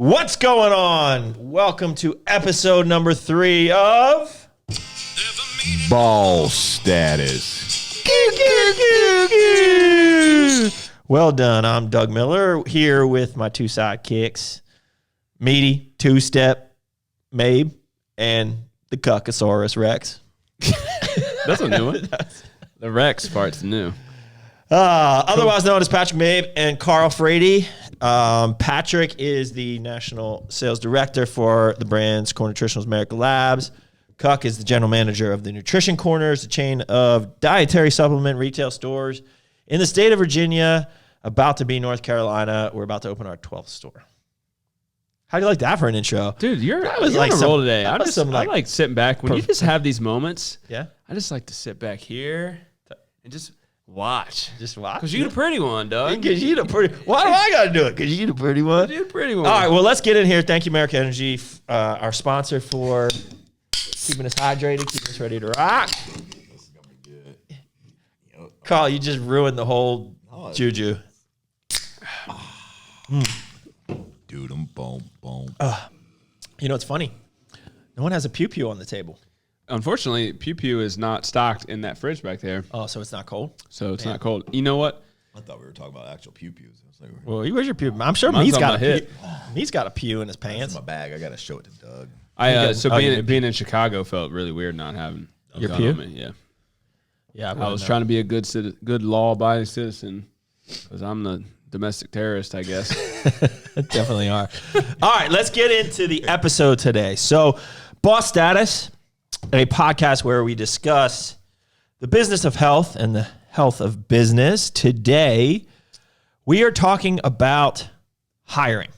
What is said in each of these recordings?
What's going on? Welcome to episode number 3 of Ball Status. Well done. I'm Doug Miller here with my two sidekicks, Meaty, Two-Step, Mabe, and the Cuckosaurus Rex. That's a new one. The Rex part's new. Otherwise known as Patrick Mabe and Carl Frady. Patrick is the national sales director for the brands Core Nutritionals, Merica, Labz. Cuck is the general manager of the Nutrition Corners, a chain of dietary supplement retail stores in the state of Virginia, about to be North Carolina. We're about to open our 12th store. How do you like that for an intro? Dude, you're on like a some- roll today. that I was some, like, like sitting back. When you just have these moments, Yeah? I just like to sit back here and just watch. Just watch. Because you're the pretty one, Doug. Because you the pretty. Why do I got to do it? Because you the pretty one. You're the pretty one. All right, well, let's get in here. Thank you, Merica Energy, our sponsor, for keeping us hydrated, keeping us ready to rock. This is gonna be good. Carl, you just ruined the whole juju. Dude, boom. You know, it's funny. No one has a pew-pew on the table. Unfortunately, Pew Pew is not stocked in that fridge back there, Oh, so it's not cold? so it's not cold. You know what? I thought we were talking about actual pew-pews. I was like, Well, where's your pew? I'm sure Mine's Me's on got my a hip. pew. Me's got a pew in his that's pants. in my bag. I gotta show it to Doug. Being in Chicago felt really weird not having Your gun pew? on me. Yeah, Yeah, I was trying to be a good law-abiding citizen because I'm the domestic terrorist, I guess. Definitely are. All right, let's get into the episode today. So, Boss Status, a podcast where we discuss the business of health and the health of business. Today, we are talking about hiring.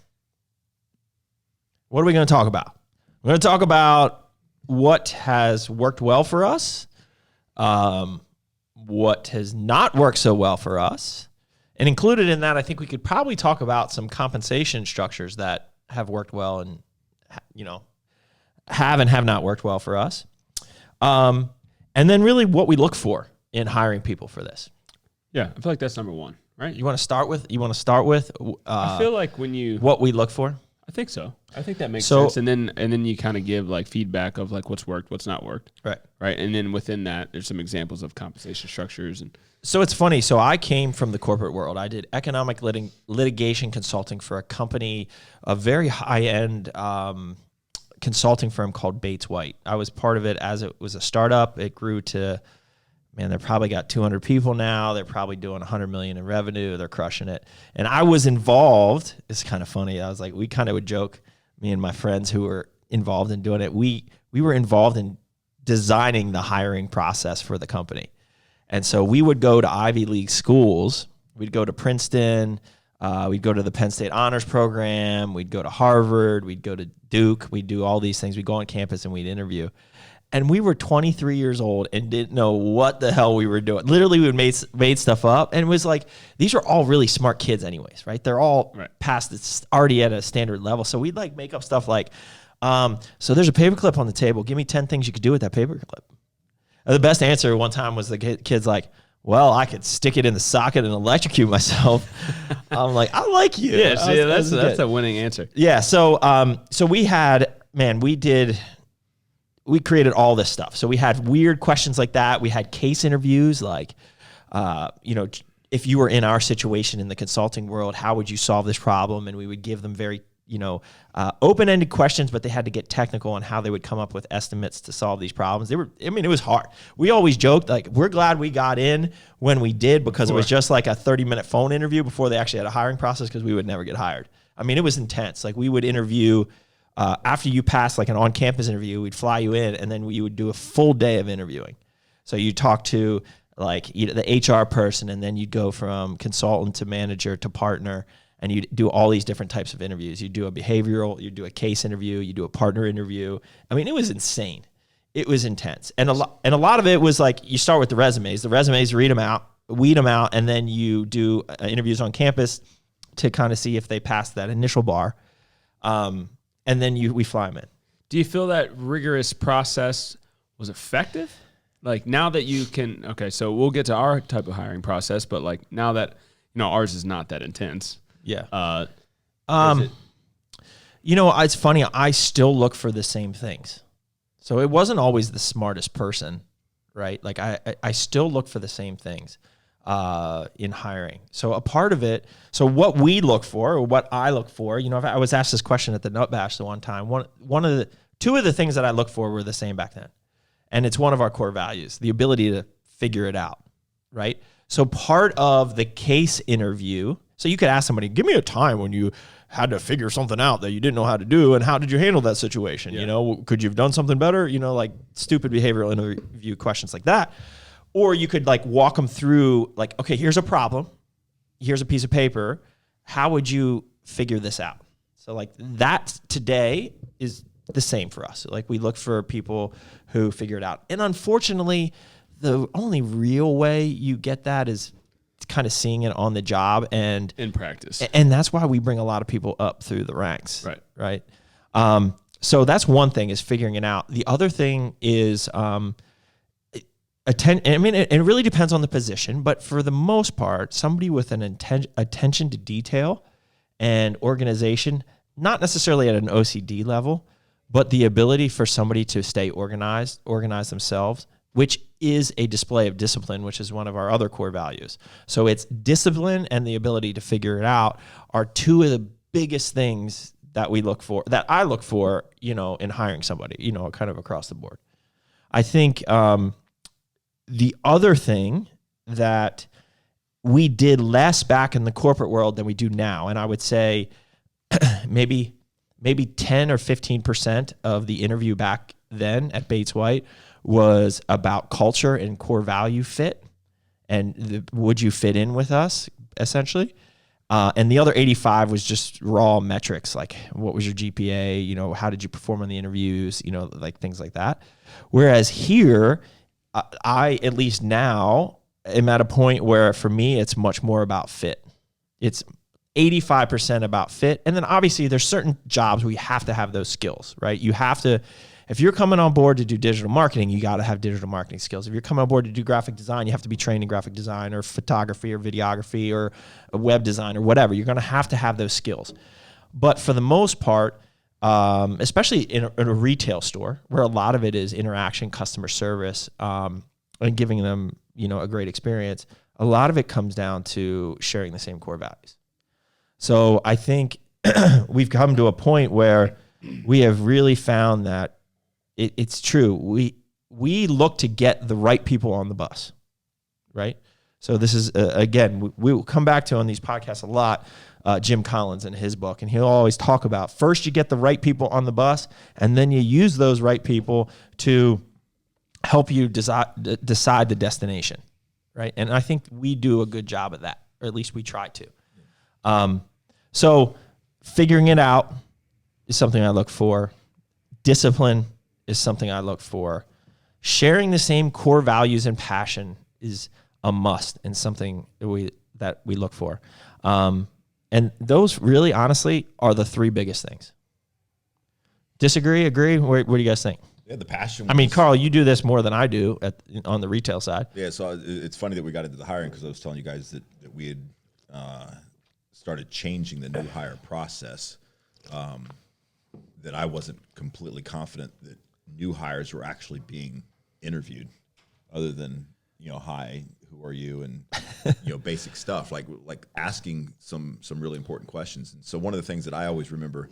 What are we going to talk about? We're going to talk about what has worked well for us, what has not worked so well for us. And included in that, I think we could probably talk about some compensation structures that have worked well and, have and have not worked well for us. And then really what we look for in hiring people for this. Yeah, I feel like that's number one, right? You want to start with, I feel like when you what we look for? I think so. I think that makes So- sense. And then you kind of give like feedback of like what's worked, what's not worked. Right. Right. And then within that, there's some examples of compensation structures. And So it's funny. So I came from the corporate world. I did economic litigation consulting for a company, a very high-end consulting firm called Bates White. I was part of it as it was a startup. It grew to, man, they probably got 200 people now. They're probably doing 100 million in revenue. They're crushing it. And I was involved. It's kind of funny. I was like, we kind of would joke, me and my friends who were involved in doing it. We were involved in designing the hiring process for the company. And so we would go to Ivy League schools. We'd go to Princeton. We'd go to the Penn State Honors Program. We'd go to Harvard. We'd go to Duke. We'd do all these things. We'd go on campus and we'd interview. And we were 23 years old and didn't know what the hell we were doing. Literally, we made stuff up. And it was like, these are all really smart kids anyways, right? They're all past, it's already at a standard level. So we'd like make up stuff like, so there's a paperclip on the table. Give me 10 things you could do with that paperclip. The best answer one time was the kid's like, well, I could stick it in the socket and electrocute myself. I'm like, I like you. yeah, see, that's a winning answer. Yeah. So, so we had, we created all this stuff. So we had weird questions like that. We had case interviews, like, if you were in our situation in the consulting world, how would you solve this problem? And we would give them very, open-ended questions, but they had to get technical on how they would come up with estimates to solve these problems. It was hard. We always joked, like, we're glad we got in when we did because it was just like a 30-minute phone interview before they actually had a hiring process because we would never get hired. I mean, it was intense. Like, we would interview, after you passed like an on-campus interview, we'd fly you in, and then you would do a full day of interviewing. So you talk to like the HR person, and then you'd go from consultant to manager to partner, and you do all these different types of interviews. You do a behavioral, you do a case interview, you do a partner interview. I mean, it was insane. It was intense. And a lot of it was like, you start with the resumes. The resumes, weed them out, and then you do interviews on campus to kind of see if they pass that initial bar. And then we fly them in. Do you feel that rigorous process was effective? Like now that you can, okay, so we'll get to our type of hiring process, but like now that, ours is not that intense. Yeah. It's funny. I still look for the same things. So it wasn't always the smartest person, right? Like I still look for the same things in hiring. So a part of it, so what we look for, or what I look for, I was asked this question at the Nut Bash the one time. Two of the things that I look for were the same back then. And it's one of our core values, the ability to figure it out, right? So part of the case interview, so you could ask somebody, give me a time when you had to figure something out that you didn't know how to do, and how did you handle that situation? Yeah. Could you have done something better? Like stupid behavioral interview questions like that. Or you could like walk them through like, okay, here's a problem. Here's a piece of paper. How would you figure this out? So like that today is the same for us. Like we look for people who figure it out. And unfortunately, the only real way you get that is kind of seeing it on the job and in practice. And that's why we bring a lot of people up through the ranks. Right. So that's one thing, is figuring it out. The other thing is it really depends on the position, but for the most part, somebody with an attention to detail and organization, not necessarily at an OCD level, but the ability for somebody to stay organize themselves, which is a display of discipline, which is one of our other core values. So it's discipline and the ability to figure it out are two of the biggest things that I look for, in hiring somebody, kind of across the board. I think the other thing that we did less back in the corporate world than we do now, and I would say maybe 10 or 15% of the interview back then at Bates White was about culture and core value fit, and would you fit in with us, essentially. And the other 85 was just raw metrics, like what was your GPA, how did you perform on the interviews, like things like that. Whereas here, I, at least now, am at a point where for me, it's much more about fit. It's 85% about fit. And then obviously there's certain jobs where you have to have those skills, right? You have to, if you're coming on board to do digital marketing, you got to have digital marketing skills. If you're coming on board to do graphic design, you have to be trained in graphic design or photography or videography or a web design or whatever. You're going to have those skills. But for the most part, especially in a retail store where a lot of it is interaction, customer service, and giving them, a great experience, a lot of it comes down to sharing the same core values. So I think we've come to a point where we have really found that it's true. We look to get the right people on the bus, right? So this is, again, we will come back to on these podcasts a lot, Jim Collins in his book, and he'll always talk about first you get the right people on the bus, and then you use those right people to help you decide the destination, right? And I think we do a good job of that, or at least we try to. So figuring it out is something I look for. Discipline is something I look for. Sharing the same core values and passion is a must and something that we look for. And those really, honestly, are the three biggest things. Disagree? Agree? What do you guys think? Yeah, the passion. I mean, Carl, you do this more than I do on the retail side. Yeah, so it's funny that we got into the hiring because I was telling you guys that we had started changing the new hire process. That I wasn't completely confident that new hires were actually being interviewed, other than hi, who are you, and basic stuff like asking some really important questions. And so one of the things that I always remember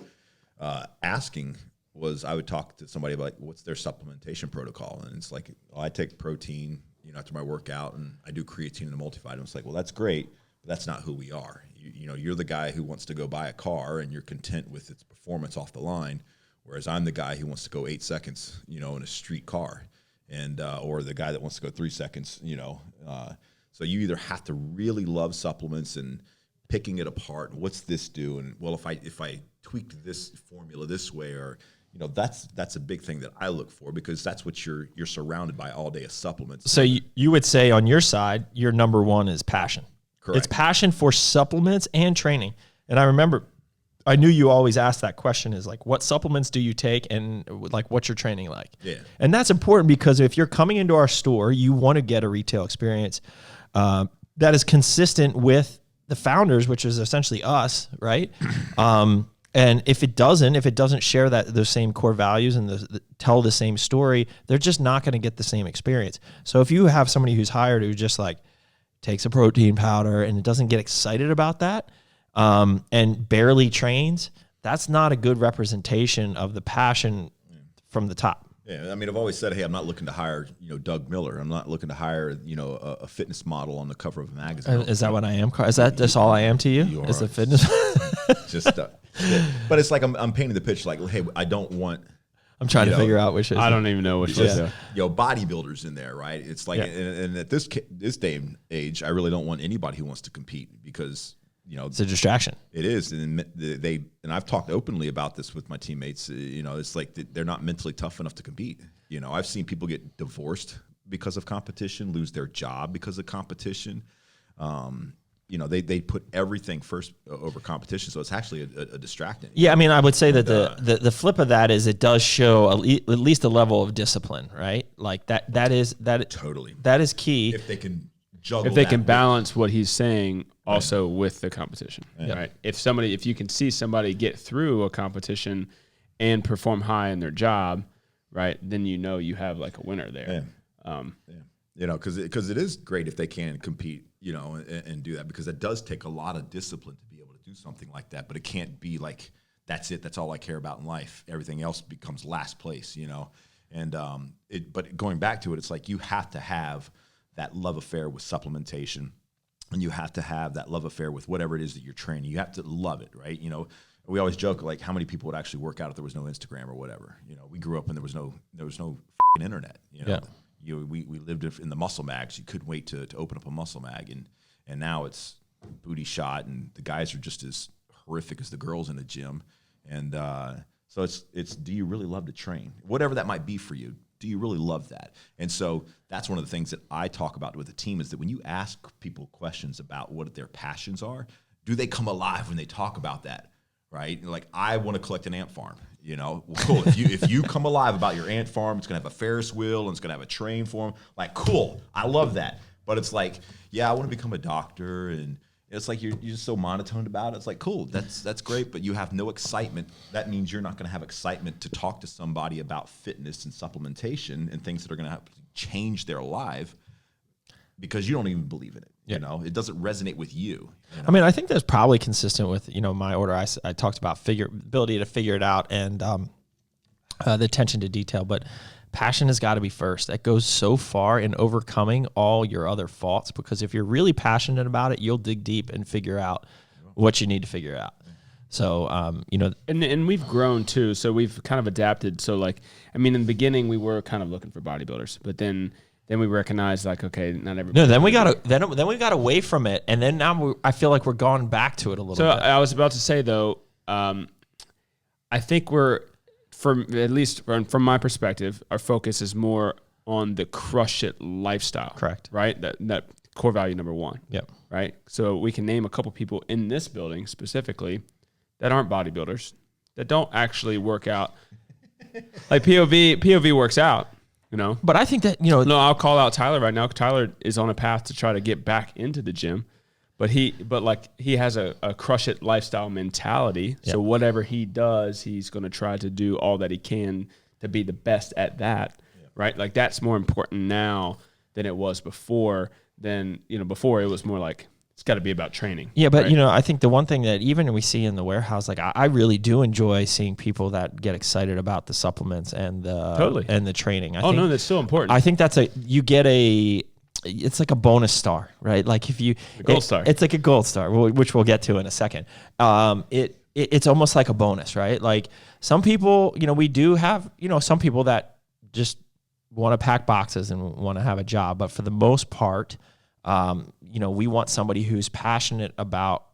asking was I would talk to somebody about what's their supplementation protocol, and it's like, I take protein after my workout, and I do creatine and a multivitamin. It's like, well, that's great, but that's not who we are. You're the guy who wants to go buy a car and you're content with its performance off the line, whereas I'm the guy who wants to go 8 seconds, in a street car, and or the guy that wants to go 3 seconds, So you either have to really love supplements and picking it apart. What's this do? And well, if I tweaked this formula this way, or that's a big thing that I look for, because that's what you're surrounded by all day is supplements. So you would say on your side, your number one is passion. Correct. It's passion for supplements and training. And I remember, I knew you always asked that question, is like, what supplements do you take, and like, what's your training like? Yeah. And that's important, because if you're coming into our store, you want to get a retail experience that is consistent with the founders, which is essentially us, right? And if it doesn't share those same core values and tell the same story, they're just not going to get the same experience. So if you have somebody who's hired who just like takes a protein powder and doesn't get excited about that, and barely trains, that's not a good representation of the passion from the top. Yeah, I mean, I've always said, hey, I'm not looking to hire, Doug Miller. I'm not looking to hire, a fitness model on the cover of a magazine. Is that what I am? Is that just all I am to you? Is a fitness? Just, but it's like I'm painting the picture like, hey, I don't want. I'm trying to figure out which is. I don't even know which is. Bodybuilders in there, right? It's like, and at this day and age, I really don't want anybody who wants to compete because. It's a distraction. It is, and I've talked openly about this with my teammates. It's like they're not mentally tough enough to compete. I've seen people get divorced because of competition, lose their job because of competition. They put everything first over competition, so it's actually a distracting. Yeah, I mean, I would say that the flip of that is it does show at least a level of discipline, right? Like that is totally that is key. If they can juggle, if they can balance what he's saying. Also with the competition, right? If you can see somebody get through a competition and perform high in their job, right, then you have like a winner there. Because it is great if they can compete, and do that, because it does take a lot of discipline to be able to do something like that. But it can't be like that's it. That's all I care about in life. Everything else becomes last place, And but going back to it, it's like you have to have that love affair with supplementation. And you have to have that love affair with whatever it is that you're training. You have to love it, right? We always joke like how many people would actually work out if there was no Instagram or whatever. We grew up and there was no f***ing internet. We lived in the muscle mags. You couldn't wait to open up a muscle mag, and now it's booty shot, and the guys are just as horrific as the girls in the gym. And so it's do you really love to train? Whatever that might be for you. Do you really love that? And so that's one of the things that I talk about with the team is that when you ask people questions about what their passions are, do they come alive when they talk about that, right? Like, I want to collect an ant farm, Well, cool. If you come alive about your ant farm, it's going to have a Ferris wheel and it's going to have a train for them. Like, cool. I love that. But it's like, yeah, I want to become a doctor, and it's like you're just so monotone about it. It's like, cool, that's great, but you have no excitement. That means you're not going to have excitement to talk to somebody about fitness and supplementation and things that are going to have to change their life because you don't even believe in it. It doesn't resonate with you. I mean, I think that's probably consistent with my order. I talked about ability to figure it out and the attention to detail, but passion has got to be first. That goes so far in overcoming all your other faults, because if you're really passionate about it, you'll dig deep and figure out what you need to figure out. So, and we've grown too. So we've kind of adapted. So in the beginning we were kind of looking for bodybuilders, but then we recognized like, okay, not everybody. No, then we got away from it. And then now I feel like we're going back to it a little bit. So I was about to say though, I think at least from my perspective, our focus is more on the crush it lifestyle. Correct. Right? That core value number one. Yep. Right? So we can name a couple people in this building specifically that aren't bodybuilders, that don't actually work out. Like POV works out, But I think that, No, I'll call out Tyler right now. Tyler is on a path to try to get back into the gym. But he has a crush it lifestyle mentality. Yep. So whatever he does, he's going to try to do all that he can to be the best at that, right? Like that's more important now than it was before. Before it was more like it's got to be about training. Yeah, but right? I think the one thing that even we see in the warehouse, like I really do enjoy seeing people that get excited about the supplements and the training. I think that's still important. I think it's like a bonus star, right? Like if you gold star, it's like a gold star, which we'll get to in a second. It's almost like a bonus, right? Like some people, we do have, some people that just want to pack boxes and want to have a job, but for the most part, we want somebody who's passionate about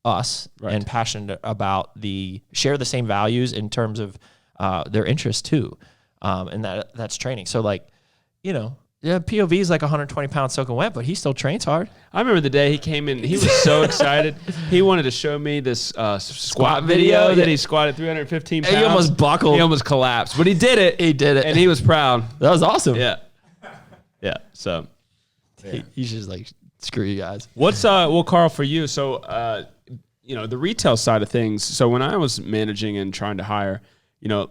us and passionate about share the same values in terms of their interests too, and that's training. So POV is like 120 pounds soaking wet, but he still trains hard. I remember the day he came in. He was so excited. He wanted to show me this squat video that he squatted 315 pounds. He almost buckled. He almost collapsed, but he did it. And he was proud. That was awesome. Yeah. So he's just like, screw you guys. What's Carl, for you? So the retail side of things. So when I was managing and trying to hire,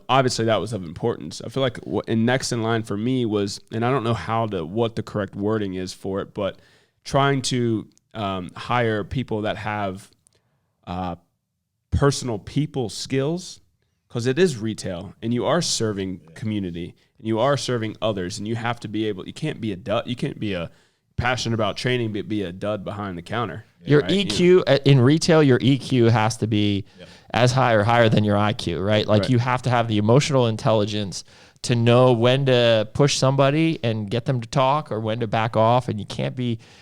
obviously that was of importance. I feel like next in line for me was, and I don't know what the correct wording is for it, but trying to hire people that have personal people skills, because it is retail and you are serving community and you are serving others, and you have to be able. You can't be a dud. You can't be passionate about training, but be a dud behind the counter. Your EQ in retail, your EQ has to be as high or higher than your IQ, right? Like you have to have the emotional intelligence to know when to push somebody and get them to talk or when to back off. And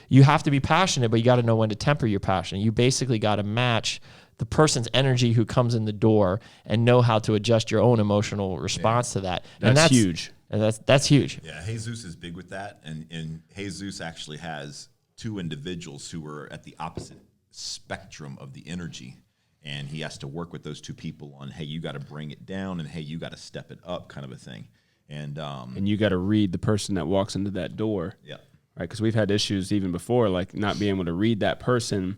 you have to be passionate, but you got to know when to temper your passion. You basically got to match the person's energy who comes in the door and know how to adjust your own emotional response to that. That's huge. And that's huge. Yeah, Jesus is big with that. And Jesus actually has two individuals who are at the opposite spectrum of the energy. And he has to work with those two people on, hey, you got to bring it down, and hey, you got to step it up, kind of a thing. And you got to read the person that walks into that door. Yeah. Right? Because we've had issues even before, like not being able to read that person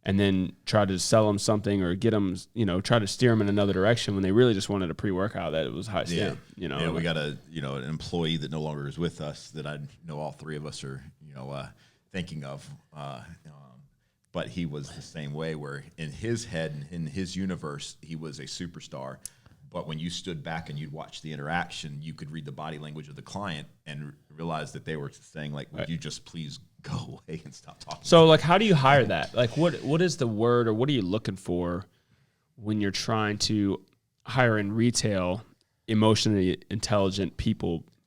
and then try to sell them something or get them, try to steer them in another direction when they really just wanted a pre-workout that it was high stakes. Yeah, we got an employee that no longer is with us that I know all three of us are, thinking of. But he was the same way, where in his head, in his universe, he was a superstar. But when you stood back and you'd watch the interaction, you could read the body language of the client and realize that they were saying, like, would you just please go away and stop talking? So, like, how do you hire that? Like, what is the word, or what are you looking for when you're trying to hire in retail emotionally intelligent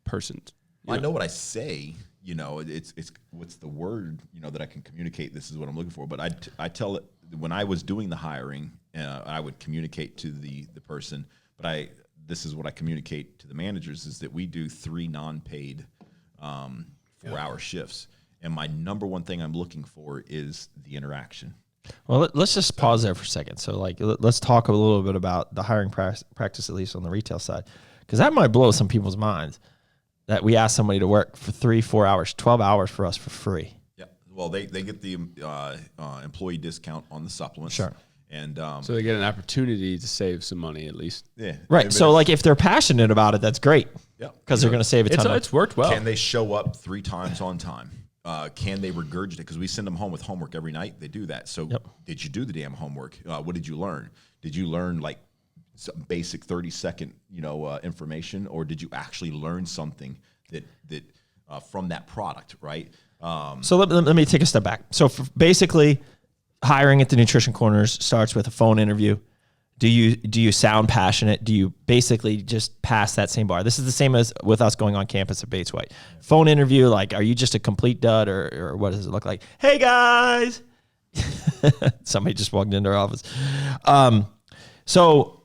persons? Well, I know what I say. It's what's the word, that I can communicate. This is what I'm looking for. But I tell it when I was doing the hiring, I would communicate to the person. But this is what I communicate to the managers, is that we do 3 non-paid 4-hour shifts. And my number one thing I'm looking for is the interaction. Well, let's just pause there for a second. So, like, let's talk a little bit about the hiring practice, at least on the retail side, because that might blow some people's minds that we ask somebody to work for 3-4 hours, 12 hours for us for free. Yeah. Well, they get the employee discount on the supplements. Sure. And so they get an opportunity to save some money at least. Yeah. Right. So, like, if they're passionate about it, that's great. Yeah. Because they're going to save a ton. It's worked well. Can they show up 3 times on time? Can they regurgitate? Because we send them home with homework every night. They do that. So did you do the damn homework? What did you learn? Did you learn, like, some basic 30-second, information, or did you actually learn something that from that product, right? So let me take a step back. So basically, hiring at the Nutrition Corners starts with a phone interview. Do you sound passionate? Do you basically just pass that same bar? This is the same as with us going on campus at Bates White. Phone interview, like, are you just a complete dud, or what does it look like? Hey guys, somebody just walked into our office. So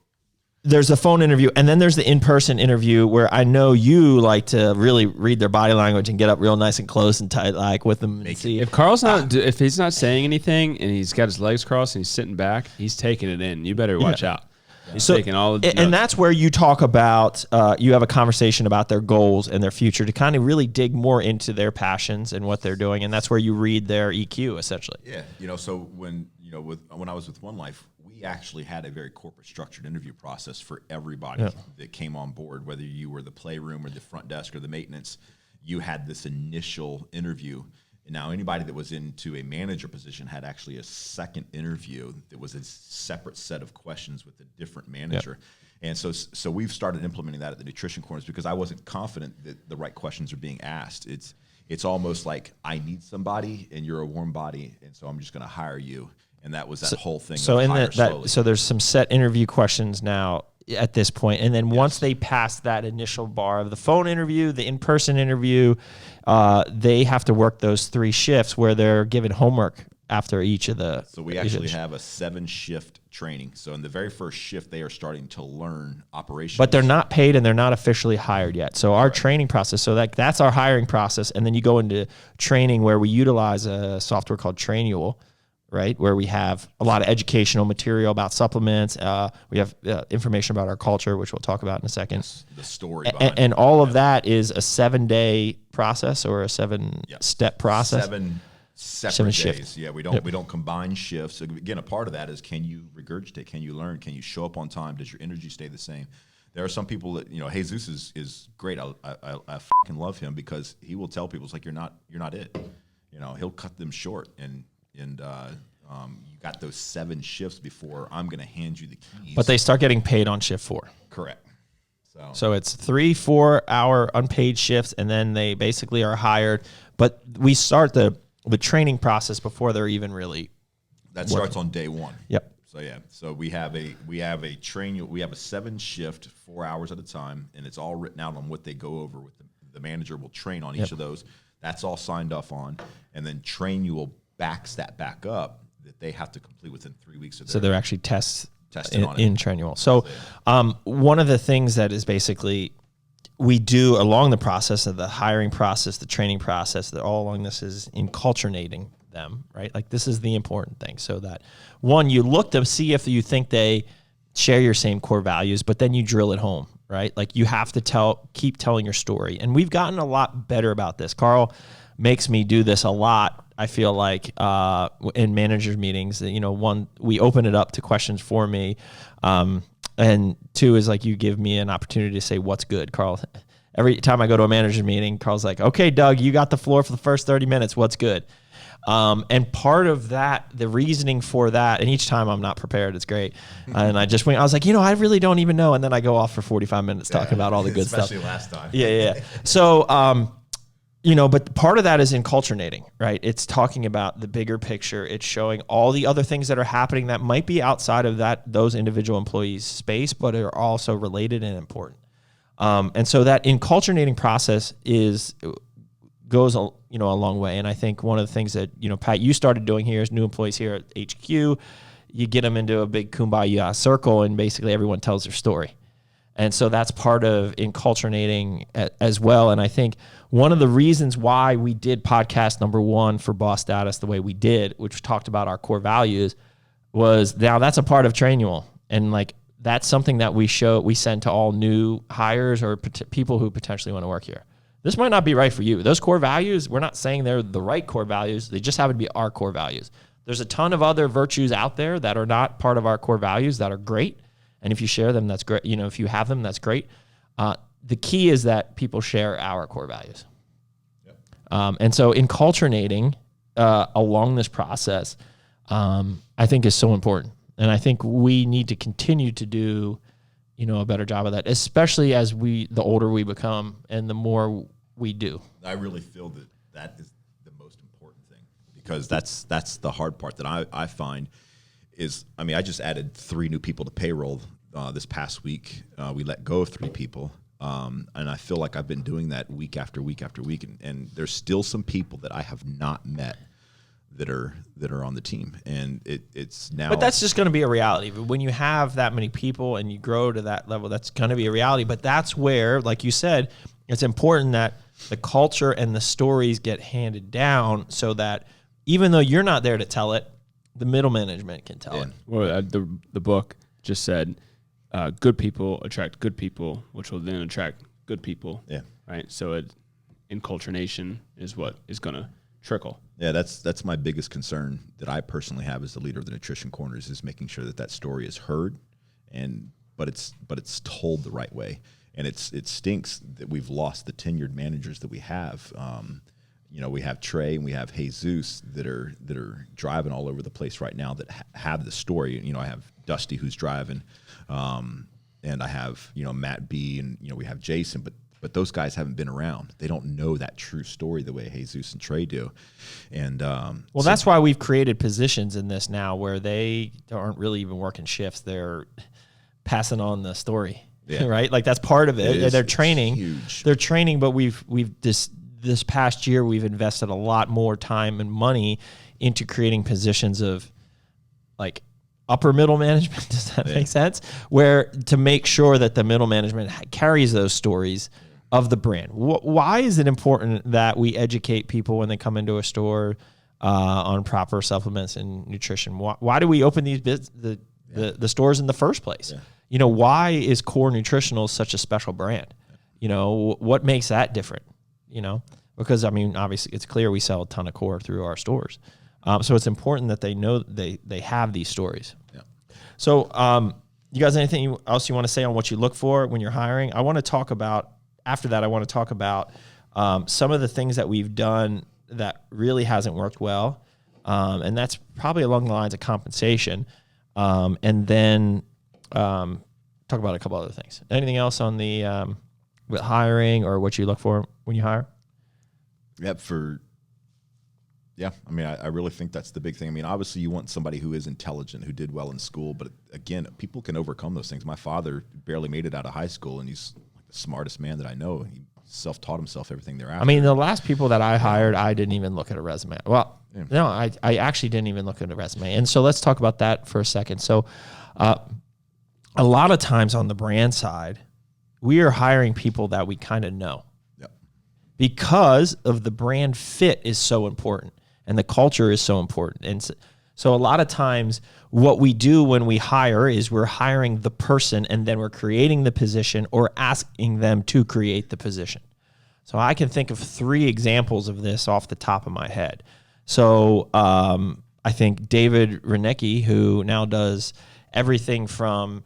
there's the phone interview, and then there's the in-person interview, where I know you like to really read their body language and get up real nice and close and tight, like, with them. And see if Carl's not, if he's not saying anything and he's got his legs crossed and he's sitting back, he's taking it in. You better watch out. He's taking all the and that's where you talk about, you have a conversation about their goals and their future to kind of really dig more into their passions and what they're doing, and that's where you read their EQ essentially. Yeah, so when I was with One Life, we actually had a very corporate structured interview process for everybody that came on board, whether you were the playroom or the front desk or the maintenance. You had this initial interview. And now anybody that was into a manager position had actually a second interview that was a separate set of questions with a different manager. And so we've started implementing that at the Nutrition Corners, because I wasn't confident that the right questions are being asked. It's almost like, I need somebody and you're a warm body, and so I'm just going to hire you. And that was that whole thing. So so there's some set interview questions now at this point, and then once they pass that initial bar of the phone interview, the in-person interview, they have to work those 3 shifts where they're given homework after each of the. So we actually have a 7-shift training. So in the very first shift, they are starting to learn operations. But they're not paid and they're not officially hired yet. So our training process, that's our hiring process, and then you go into training where we utilize a software called Trainual, right, where we have a lot of educational material about supplements. We have information about our culture, which we'll talk about in a second. Yes, the story behind and all of that is a 7-day process or a 7-step process. separate shift. days. Yeah, we don't combine shifts. So again, a part of that is, can you regurgitate? Can you learn? Can you show up on time? Does your energy stay the same? There are some people that, Jesus is great. I fucking love him because he will tell people, it's like, you're not it. He'll cut them short, and you got those 7 shifts before I'm going to hand you the keys. But they start getting paid on shift 4. Correct. So it's 3-4 hour unpaid shifts, and then they basically are hired. But we start the training process before they're even really. That starts on day 1. Yep. So yeah, so we have a 7-shift, 4 hours at a time, and it's all written out on what they go over. With the manager will train on each of those. That's all signed off on, and then Trainual backs that back up that they have to complete within 3 weeks of. So they're actually tested on in Trainual. So one of the things that is basically we do along the process of the hiring process, the training process, that all along this is enculturating them, right? Like, this is the important thing. So that, one, you look to see if you think they share your same core values, but then you drill it home, right? Like, you have to keep telling your story. And we've gotten a lot better about this. Carl makes me do this a lot. I feel like in managers meetings, one, we open it up to questions for me. And 2 is like, you give me an opportunity to say what's good, Carl. Every time I go to a manager meeting, Carl's like, okay, Doug, you got the floor for the first 30 minutes. What's good? And part of that, the reasoning for that, and each time I'm not prepared, it's great. And I was like, I really don't even know. And then I go off for 45 minutes talking about all the good stuff. Especially last time. Yeah. So, but part of that is enculturating, right? It's talking about the bigger picture. It's showing all the other things that are happening that might be outside of those individual employees' space, but are also related and important. And so that enculturating process goes a long way. And I think one of the things that, Pat, you started doing here is new employees here at HQ. You get them into a big kumbaya circle, and basically everyone tells their story. And so that's part of enculturating as well. And I think one of the reasons why we did podcast number 1 for Boss Status the way we did, which talked about our core values, was now that's a part of Trainual. And like, that's something that we send to all new hires or people who potentially want to work here. This might not be right for you. Those core values, we're not saying they're the right core values. They just happen to be our core values. There's a ton of other virtues out there that are not part of our core values that are great. And if you share them, that's great. If you have them, that's great. The key is that people share our core values. Yep. And so enculturating along this process, I think is so important. And I think we need to continue to do, a better job of that, especially as the older we become and the more we do. I really feel that is the most important thing, because that's the hard part that I find is, I just added 3 new people to payroll this past week. We let go of 3 people. And I feel like I've been doing that week after week after week. And there's still some people that I have not met that are on the team. And it's now. But that's just going to be a reality. When you have that many people and you grow to that level, that's going to be a reality. But that's where, like you said, it's important that the culture and the stories get handed down so that even though you're not there to tell it, the middle management can tell it. Well, the book just said, good people attract good people, which will then attract good people. Yeah. Right. So enculturation is what is going to trickle. Yeah, that's my biggest concern that I personally have as the leader of the Nutrition Corners, is making sure that story is heard, but it's told the right way. And it stinks that we've lost the tenured managers that we have. We have Trey and we have Jesus that are driving all over the place right now that have the story. I have Dusty who's driving, and I have Matt B, and we have Jason, but those guys haven't been around. They don't know that true story the way Jesus and Trey do. And that's why we've created positions in this now where they aren't really even working shifts. They're passing on the story, right? Like, that's part of it. They're training. Huge. They're training, but we've this past year we've invested a lot more time and money into creating positions of like upper middle management. Does that make sense? Where to make sure that the middle management carries those stories of the brand. Why is it important that we educate people when they come into a store on proper supplements and nutrition? Why do we open the stores in the first place? Yeah. Why is Core Nutritionals such a special brand? What makes that different? because I mean, obviously it's clear we sell a ton of core through our stores. So it's important that they know they have these stories. Yeah. So you guys, anything else you want to say on what you look for when you're hiring? I want to talk about, after that, I want to talk about some of the things that we've done that really hasn't worked well. And that's probably along the lines of compensation. And then talk about a couple other things. Anything else on the with hiring or what you look for when you hire? Yeah, I mean, I really think that's the big thing. I mean, obviously you want somebody who is intelligent, who did well in school, but again, people can overcome those things. My father barely made it out of high school, and he's like the smartest man that I know. He self-taught himself everything thereafter. I mean, the last people that I hired, I didn't even look at a resume. Well, no, I actually didn't even look at a resume. And so let's talk about that for a second. So a lot of times on the brand side, we are hiring people that we kind of know. Yep. Because of the brand fit is so important and the culture is so important. And so a lot of times what we do when we hire is we're hiring the person and then we're creating the position or asking them to create the position. So I can think of 3 examples of this off the top of my head. So I think David Renecki, who now does everything from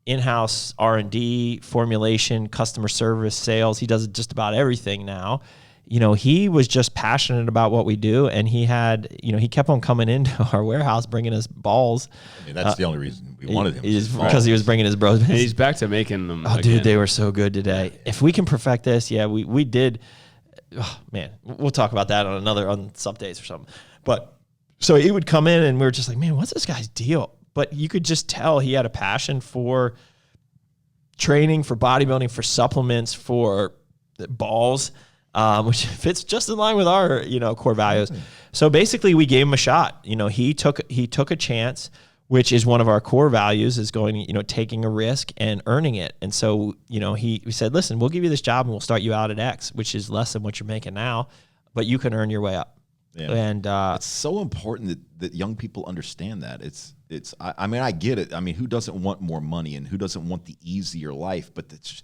in-house R&D, formulation, customer service, sales. He does just about everything now. You know, he was just passionate about what we do, and he had, you know, he kept on coming into our warehouse bringing us balls. I mean, that's the only reason we wanted him. Because he was bringing his bros. And he's back to making them. Oh, again. Dude, they were so good today. If we can perfect this, yeah, we did. Oh, man, we'll talk about that on some days or something. But so he would come in, and we were just like, man, what's this guy's deal? But you could just tell he had a passion for training, for bodybuilding, for supplements, for balls, which fits just in line with our, you know, core values. So basically we gave him a shot. You know, he took a chance, which is one of our core values, is going, you know, taking a risk and earning it. And so, you know, we said, listen, we'll give you this job and we'll start you out at X, which is less than what you're making now, but you can earn your way up. Yeah. And it's so important that young people understand that. I mean, I get it. I mean, who doesn't want more money and who doesn't want the easier life? But it's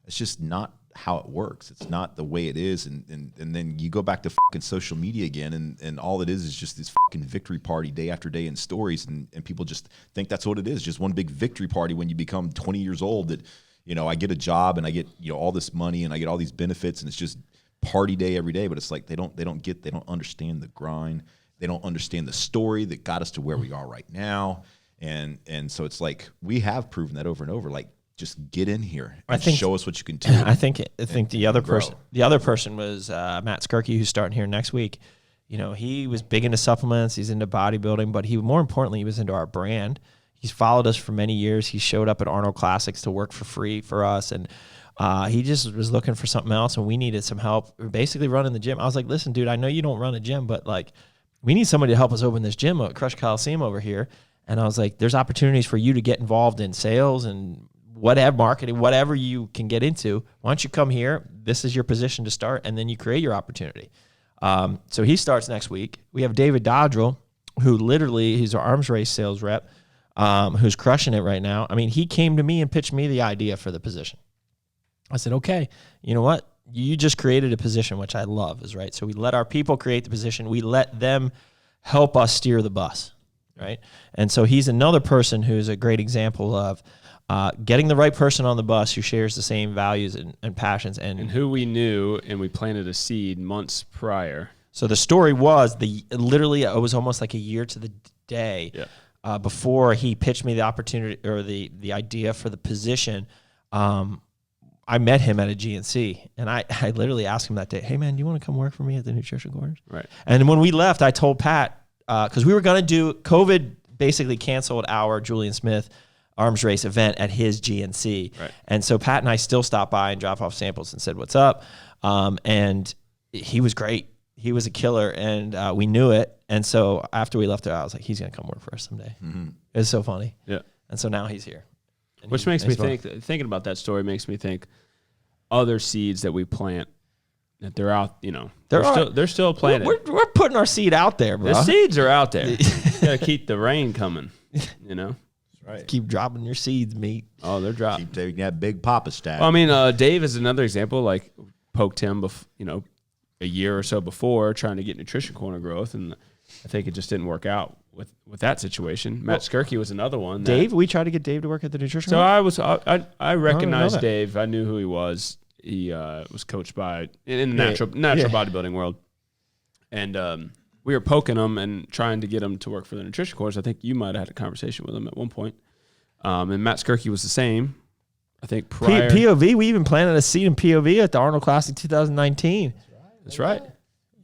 just not how it works. It's not the way it is. And then you go back to fucking social media again, and all it is just this fucking victory party day after day in stories, and people just think that's what it is. Just one big victory party when you become 20 years old, that, you know, I get a job and I get, you know, all this money and I get all these benefits, and it's just party day every day. But it's like they don't understand the grind. They don't understand the story that got us to where we are right now. And so it's like, we have proven that over and over. Like, just get in here and show us what you can do. I think the other person was Matt Skirky, who's starting here next week. You know, he was big into supplements. He's into bodybuilding, but more importantly, he was into our brand. He's followed us for many years. He showed up at Arnold Classics to work for free for us. And he just was looking for something else, and we needed some help basically running the gym. I was like, listen, dude, I know you don't run a gym, but like, we need somebody to help us open this gym at Crush Coliseum over here. And I was like, there's opportunities for you to get involved in sales and whatever, marketing, whatever you can get into. Why don't you come here? This is your position to start, and then you create your opportunity. So he starts next week. We have David Dodrell, who literally, he's our arms race sales rep, who's crushing it right now. I mean, he came to me and pitched me the idea for the position. I said, okay, you know what? You just created a position, which I love, is right. So we let our people create the position. We let them help us steer the bus, right? And so he's another person who's a great example of getting the right person on the bus who shares the same values and passions. And who we knew, and we planted a seed months prior. So the story was, literally it was almost like a year to the day before he pitched me the opportunity or the idea for the position. I met him at a GNC, and I literally asked him that day, hey, man, do you want to come work for me at the Nutrition Corners? Right. And when we left, I told Pat, because we were going to do, COVID basically canceled our Julian Smith arms race event at his GNC. Right. And so Pat and I still stopped by and dropped off samples and said, what's up? And he was great. He was a killer, and we knew it. And so after we left there, I was like, he's going to come work for us someday. Mm-hmm. It was so funny. Yeah. And so now he's here. Which makes me think, thinking about that story makes me think other seeds that we plant, that they're out, you know, they're still planted. We're putting our seed out there, bro. The seeds are out there. You got to keep the rain coming, you know? That's right. Keep dropping your seeds, mate. Oh, they're dropping. Keep taking that big papa stack. Well, I mean, Dave is another example, like poked him, you know, a year or so before trying to get Nutrition Corner growth, and I think it just didn't work out with that situation. Matt Skirky was another one. Dave, we tried to get Dave to work at the Nutrition So Corner? I recognized Dave. I knew who he was. He was coached by in the natural bodybuilding world, and we were poking him and trying to get him to work for the Nutrition Course. I think you might have had a conversation with him at one point. And Matt Skirky was the same. I think prior. POV, we even planted a seed in POV at the Arnold Classic 2019. That's right.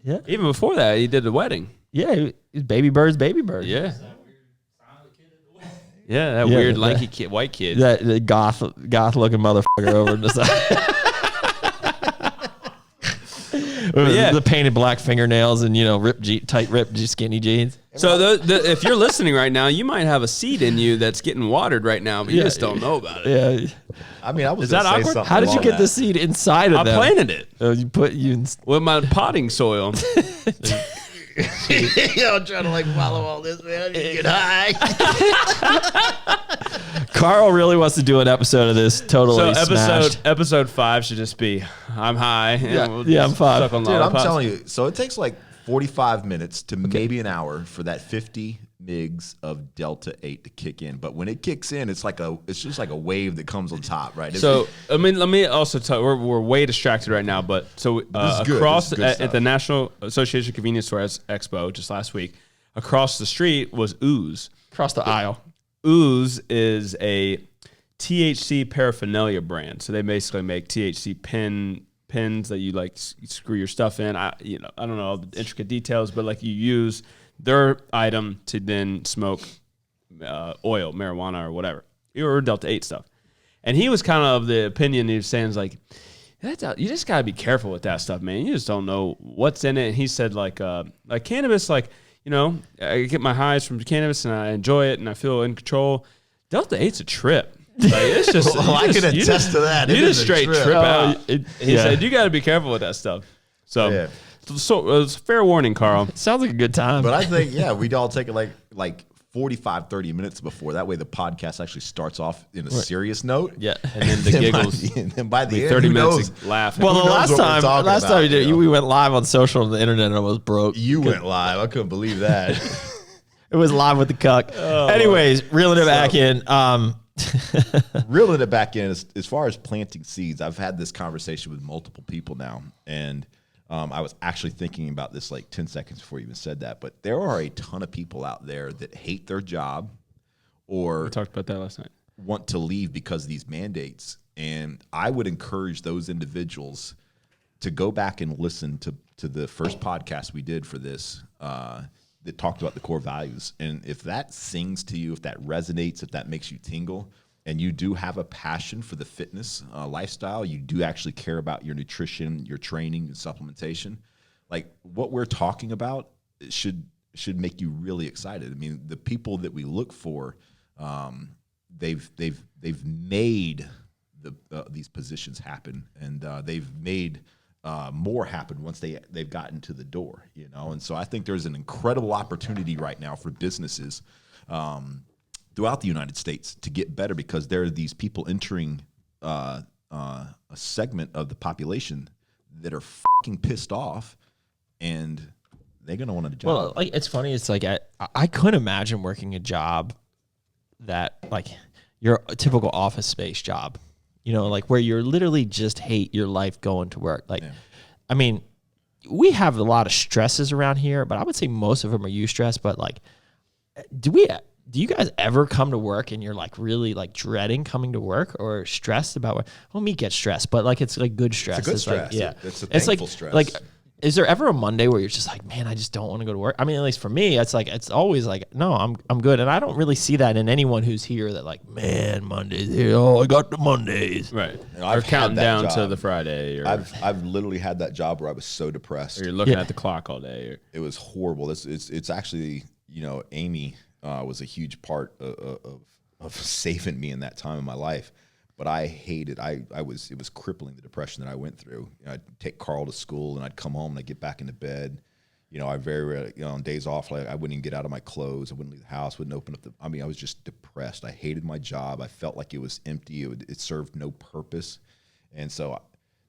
Yeah. Even before that, he did the wedding. Yeah, he's baby bird. Yeah. Yeah, that weird lanky kid, white kid. The goth looking motherfucker over in the side. The painted black fingernails and tight ripped skinny jeans. So if you're listening right now, you might have a seed in you that's getting watered right now, but you just don't know about it. Yeah. I mean, I was. Is that awkward? How did you get the seed inside of them? I planted it. With my potting soil. I'm trying to follow all this, man. I need to get high. Carl really wants to do an episode of this. Totally. So episode 5 should just be I'm high. I'm fine. Dude, I'm telling you. So it takes 45 minutes to maybe an hour for that 50 mgs of Delta 8 to kick in. But when it kicks in, it's just like a wave that comes on top, right? So I mean, let me also tell you, we're way distracted right now. But so across at the National Association of Convenience Stores Expo just last week, across the street was Ooze. Across the aisle. Ooze is a THC paraphernalia brand. So they basically make THC pins that you screw your stuff in. I don't know all the intricate details, but you use their item to then smoke oil, marijuana, or whatever, or Delta 8 stuff. And he was kind of the opinion, he was saying, you just got to be careful with that stuff, man. You just don't know what's in it. And he said, cannabis, I get my highs from cannabis and I enjoy it and I feel in control. Delta 8's a trip. It's just I can attest to that. You just straight trip out. He said you got to be careful with that stuff. So it's fair warning, Carl. Sounds like a good time. But I think we'd all take it like 45, 30 minutes before. That way the podcast actually starts off in a serious note. Yeah, and then the giggles. And by the end, 30 minutes knows? of laughing. Well, the last time we did, we went live on social and the internet almost broke. You went live. I couldn't believe that. It was live with the cuck. Anyways, reeling it back in. Reeling it back in, as far as planting seeds, I've had this conversation with multiple people now, and I was actually thinking about this 10 seconds before you even said that, but there are a ton of people out there that hate their job or we talked about that last night. Want to leave because of these mandates, and I would encourage those individuals to go back and listen to the first podcast we did for this that talked about the core values. And if that sings to you, if that resonates, if that makes you tingle, and you do have a passion for the fitness lifestyle, you do actually care about your nutrition, your training, and supplementation, what we're talking about should make you really excited. I mean, the people that we look for, they've made these positions happen, and they've made more happen once they've gotten to the door, And so I think there's an incredible opportunity right now for businesses throughout the United States to get better, because there are these people entering a segment of the population that are fucking pissed off, and they're gonna want a job. Well, it's funny. It's I couldn't imagine working a job that your typical office space job. Where you're literally just hate your life going to work. I mean, we have a lot of stresses around here, but I would say most of them are eustress. But do you guys ever come to work and you're really dreading coming to work or stressed about work? Well, me get stressed, but it's good stress. It's a good stress. It's a thankful stress. Is there ever a Monday where you're just man, I just don't want to go to work? I mean, at least for me, it's it's always no, I'm good. And I don't really see that in anyone who's here that man, Mondays here. Oh, I got the Mondays. Right. Or counting down to the Friday. Or I've literally had that job where I was so depressed. Or you're looking at the clock all day. It was horrible. It's actually, Amy was a huge part of saving me in that time of my life. But I hated. It was crippling, the depression that I went through. I'd take Carl to school, and I'd come home and I'd get back into bed. I very rarely, on days off, I wouldn't even get out of my clothes. I wouldn't leave the house. Wouldn't open up I was just depressed. I hated my job. I felt like it was empty. It served no purpose. And so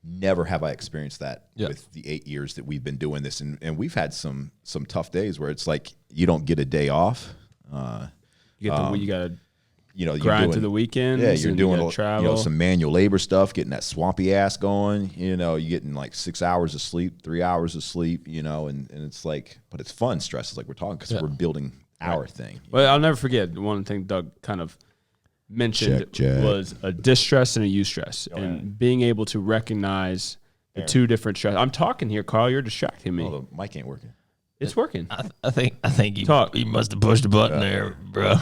never have I experienced that Yeah. with the 8 years that we've been doing this. And we've had some tough days where it's like you don't get a day off. You got to You're grind doing, through the weekends. Yeah, you're and doing you travel. some manual labor stuff, getting that swampy ass going. You're getting like 6 hours of sleep, 3 hours of sleep. And it's like, but it's fun. Stress is like we're talking because we're building our thing. Well, I'll never forget one thing Doug kind of mentioned Check. was a distress and a eustress, and being able to recognize the two different stress. I'm talking here, Carl. You're distracting me. Oh, the mic ain't working. It's working. I think you must have pushed a button there, bro.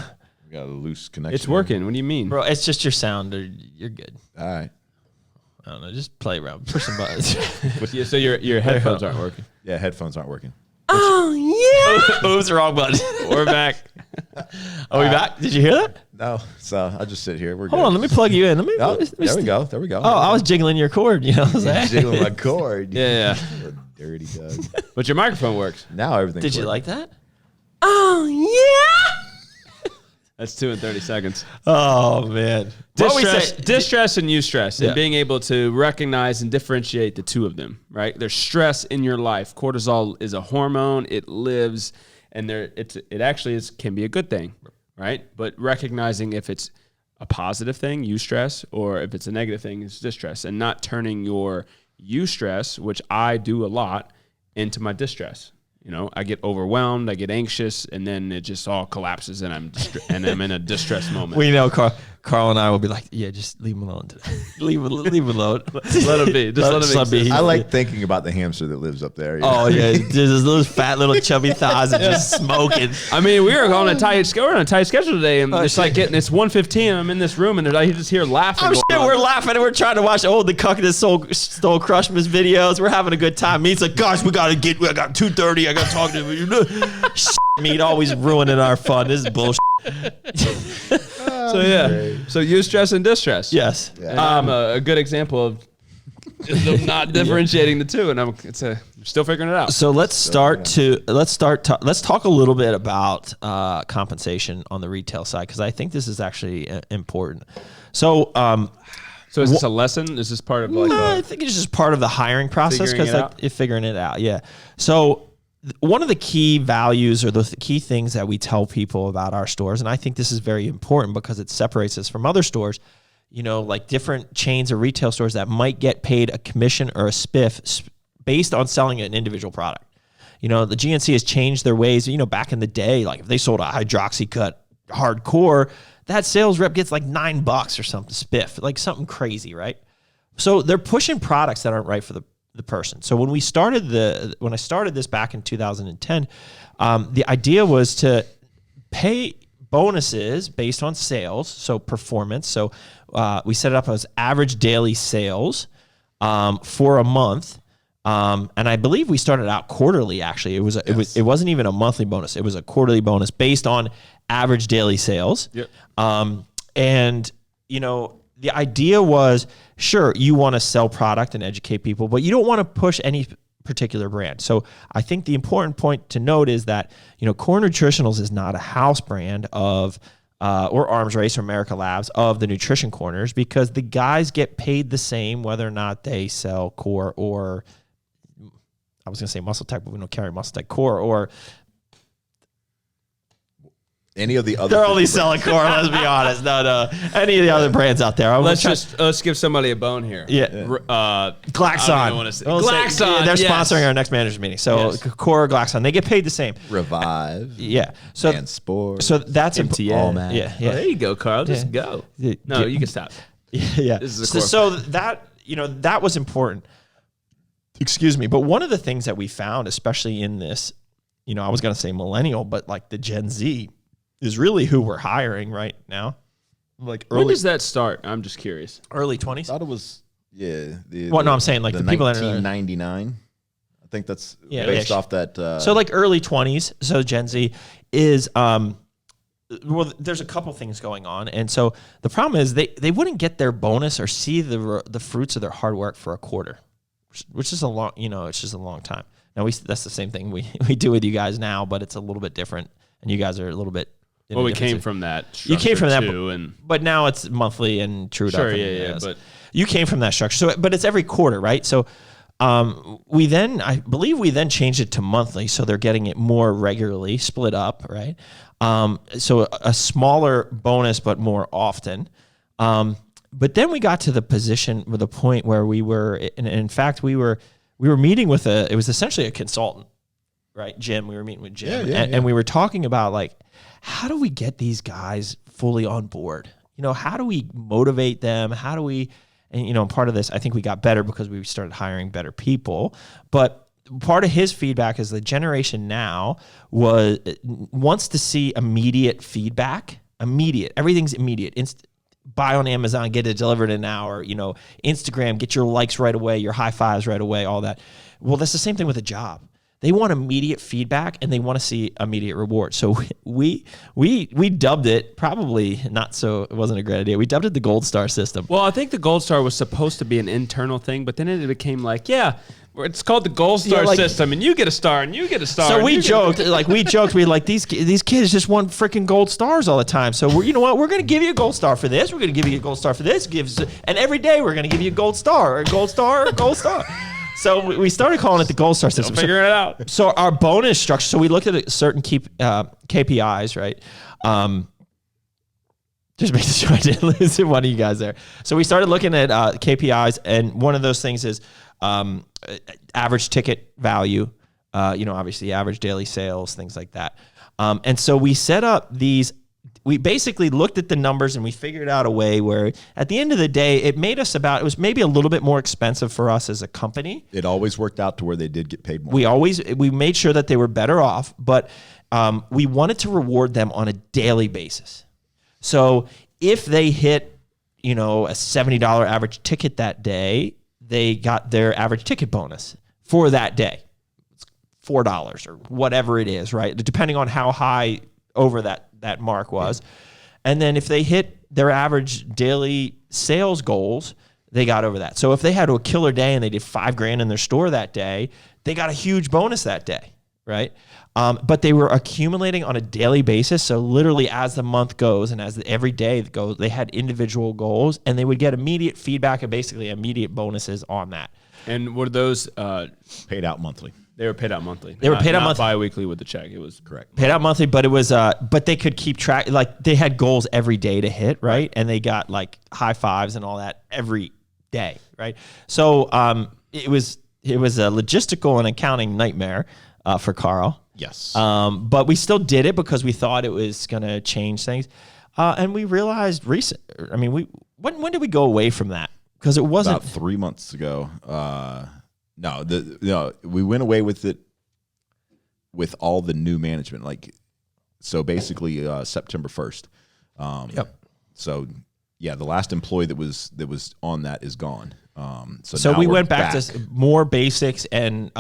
We got a loose connection. It's working. What do you mean? Bro, it's just your sound. You're good. All right. I don't know. Just play around. Push some buttons. Yeah, so your headphones aren't working. Yeah, headphones aren't working. Oh, yeah. Oops, wrong button. We're back. Are we back? Did you hear that? No, so I'll just sit here. We're Hold good. on. Let me plug you in. Oh, there we go. There we go. Oh, I was jiggling your cord. You know what I'm saying? jiggling my cord. Yeah. You dirty Doug. But your microphone works. Now everything's Did you working. like that? Oh, yeah. That's 2 and 30 seconds. Oh, man. Distress and eustress, Yeah. and being able to recognize and differentiate the two of them, right? There's stress in your life. Cortisol is a hormone. It lives, and it actually can be a good thing, right? But recognizing if it's a positive thing, eustress, or if it's a negative thing, it's distress, and not turning your eustress, which I do a lot, into my distress. I get overwhelmed, I get anxious, and then it just all collapses, and I'm in a distress moment. We know Carl and I will be like, yeah, just leave him alone today. leave him alone. Let him be. Just let him be. I like thinking about the hamster that lives up there. Oh yeah, there's those fat little chubby thighs that just smoking. I mean, we were on a tight schedule today, and it's like it's 1:15. I'm in this room, and I just hear laughing. Oh shit, we're laughing and we're trying to watch the Cuck that stole Crushmas videos. We're having a good time. Me's like, guys, I got 2:30. I got to talk to him. Meat always ruining our fun. This is bullshit. So yeah, so eustress and distress. Yes. And I'm a good example of not differentiating the two, and I'm still figuring it out. So let's talk a little bit about compensation on the retail side, because I think this is actually important. So is this a lesson? Is this part of I think it's just part of the hiring process, because you're figuring it out. Yeah. So one of the key values or the key things that we tell people about our stores, and I think this is very important because it separates us from other stores, like different chains of retail stores that might get paid a commission or a spiff based on selling an individual product. The GNC has changed their ways. Back in the day, like if they sold a hydroxycut hardcore, that sales rep gets like $9 or something spiff, like something crazy, right? So they're pushing products that aren't right for the person. So when I started this back in 2010, the idea was to pay bonuses based on sales, so performance. So we set it up as average daily sales for a month, and I believe we started out quarterly. Actually, it wasn't even a monthly bonus; it was a quarterly bonus based on average daily sales. Yep. And the idea was, sure, you want to sell product and educate people, but you don't want to push any particular brand. So I think the important point to note is that, Core Nutritionals is not a house brand of, or Arms Race or Merica Labz of the nutrition corners, because the guys get paid the same whether or not they sell Core or, I was going to say Muscle Tech, but we don't carry Muscle Tech Core, or any of the other. They're only selling Core, let's be honest. No. Any of the other brands out there. Let's give somebody a bone here. Yeah. Glaxon. Glaxon. They're sponsoring our next managers meeting. So Core, Glaxon, they get paid the same. Revive. Yeah. So and Sport. So that's MTN. Yeah. Oh, there you go, Carl. Just go. No, you can stop. Yeah. This is a core. So that that was important. Excuse me. But one of the things that we found, especially in this, I was going to say millennial, but like the Gen Z is really who we're hiring right now. Like when does that start? I'm just curious. Early 20s? I thought it was, I'm saying like the people that are 1999. I think that's based off that. So like early 20s. So Gen Z is, well, there's a couple things going on. And so the problem is they wouldn't get their bonus or see the fruits of their hard work for a quarter, which is a long, it's just a long time. Now that's the same thing we do with you guys now, but it's a little bit different. And you guys are a little bit. Well, we came from that. You came from that, too, but now it's monthly and trued up. Sure, yeah. But you came from that structure. So, but it's every quarter, right? So I believe we then changed it to monthly. So they're getting it more regularly, split up, right? So a smaller bonus, but more often. But then we got to the position with the point where we were, and in fact, we were meeting with it was essentially a consultant, right? Jim, we were meeting with Jim and we were talking about like, how do we get these guys fully on board? How do we motivate them? How do we, and part of this, I think we got better because we started hiring better people, but part of his feedback is the generation now wants to see immediate feedback, everything's immediate. Buy on Amazon, get it delivered in an hour, Instagram, get your likes right away, your high fives right away, all that. Well, that's the same thing with a job. They want immediate feedback and they want to see immediate reward. So we dubbed it, probably not so, it wasn't a great idea. We dubbed it the Gold Star system. Well, I think the Gold Star was supposed to be an internal thing, but then it became like, it's called the Gold Star system, and you get a star, and you get a star. So we joked, we like these kids just want freaking gold stars all the time. So you know what? We're going to give you a gold star for this. We're going to give you a gold star for this. And every day we're going to give you a gold star, or a gold star, or a gold star. So we started calling it the Gold Star system. Figuring it out. So our bonus structure. So we looked at certain KPIs, right? Just making sure I didn't lose one of you guys there. So we started looking at KPIs, and one of those things is average ticket value. Obviously average daily sales, things like that. And so we set up these. We basically looked at the numbers and we figured out a way where at the end of the day, it was maybe a little bit more expensive for us as a company. It always worked out to where they did get paid more. We made sure that they were better off, but we wanted to reward them on a daily basis. So if they hit, a $70 average ticket that day, they got their average ticket bonus for that day. It's $4 or whatever it is, right? Depending on how high over that mark was. And then if they hit their average daily sales goals, they got over that. So if they had a killer day and they did $5,000 in their store that day, they got a huge bonus that day, right? But they were accumulating on a daily basis. So literally as the month goes and as every day goes, they had individual goals and they would get immediate feedback and basically immediate bonuses on that. And were those paid out monthly? They were paid out monthly. They were paid out monthly. Bi-weekly with the check. It was correct. Paid out monthly, but it was but they could keep track. Like they had goals every day to hit, right? And they got like high fives and all that every day, right? So it was a logistical and accounting nightmare for Carl. Yes. But we still did it because we thought it was going to change things. And we realized when did we go away from that? Because it wasn't about 3 months ago. We went away with it with all the new management. So basically September 1st. Yep. So yeah, the last employee that was on that is gone. So we went back to more basics and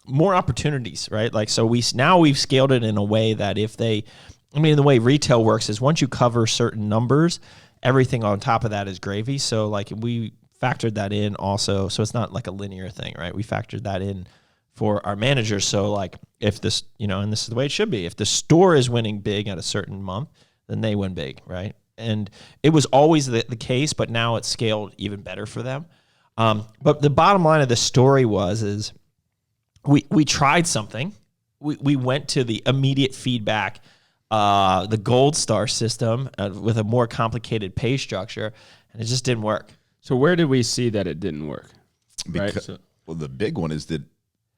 more opportunities, right? We've scaled it in a way that the way retail works is once you cover certain numbers, everything on top of that is gravy. So we factored that in also. So it's not like a linear thing, right? We factored that in for our managers. So if this, and this is the way it should be, if the store is winning big at a certain month, then they win big, right? And it was always the case, but now it's scaled even better for them. But the bottom line of the story is we tried something. We went to the immediate feedback, the Gold Star system with a more complicated pay structure, and it just didn't work. So where did we see that it didn't work? Well, the big one is that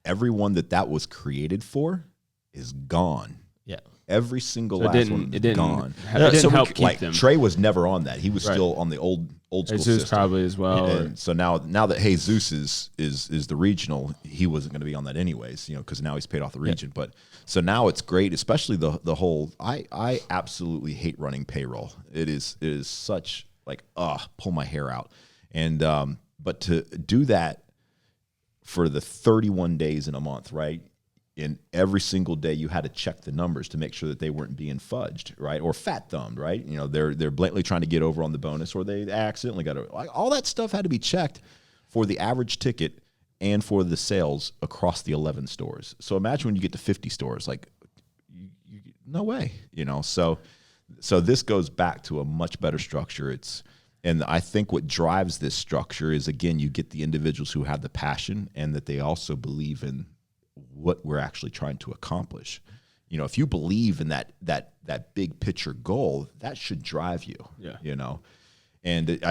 everyone that was created for is gone. Yeah. Every single last one is gone. It didn't help keep them. Trey was never on that. He was still on the old school Jesus system. probably as well. And so now that Jesus is the regional, he wasn't going to be on that anyways, because now he's paid off the region. But so now it's great, especially the whole. I absolutely hate running payroll. It is such pull my hair out. And but to do that for the 31 days in a month, right? And every single day you had to check the numbers to make sure that they weren't being fudged, right? Or fat thumbed, right? They're blatantly trying to get over on the bonus, or they accidentally got over. All that stuff had to be checked for the average ticket and for the sales across the 11 stores. So imagine when you get to 50 stores, no way, So this goes back to a much better structure. And I think what drives this structure is, again, you get the individuals who have the passion and that they also believe in what we're actually trying to accomplish. You know, if you believe in that big picture goal, that should drive you. Yeah. You know, and it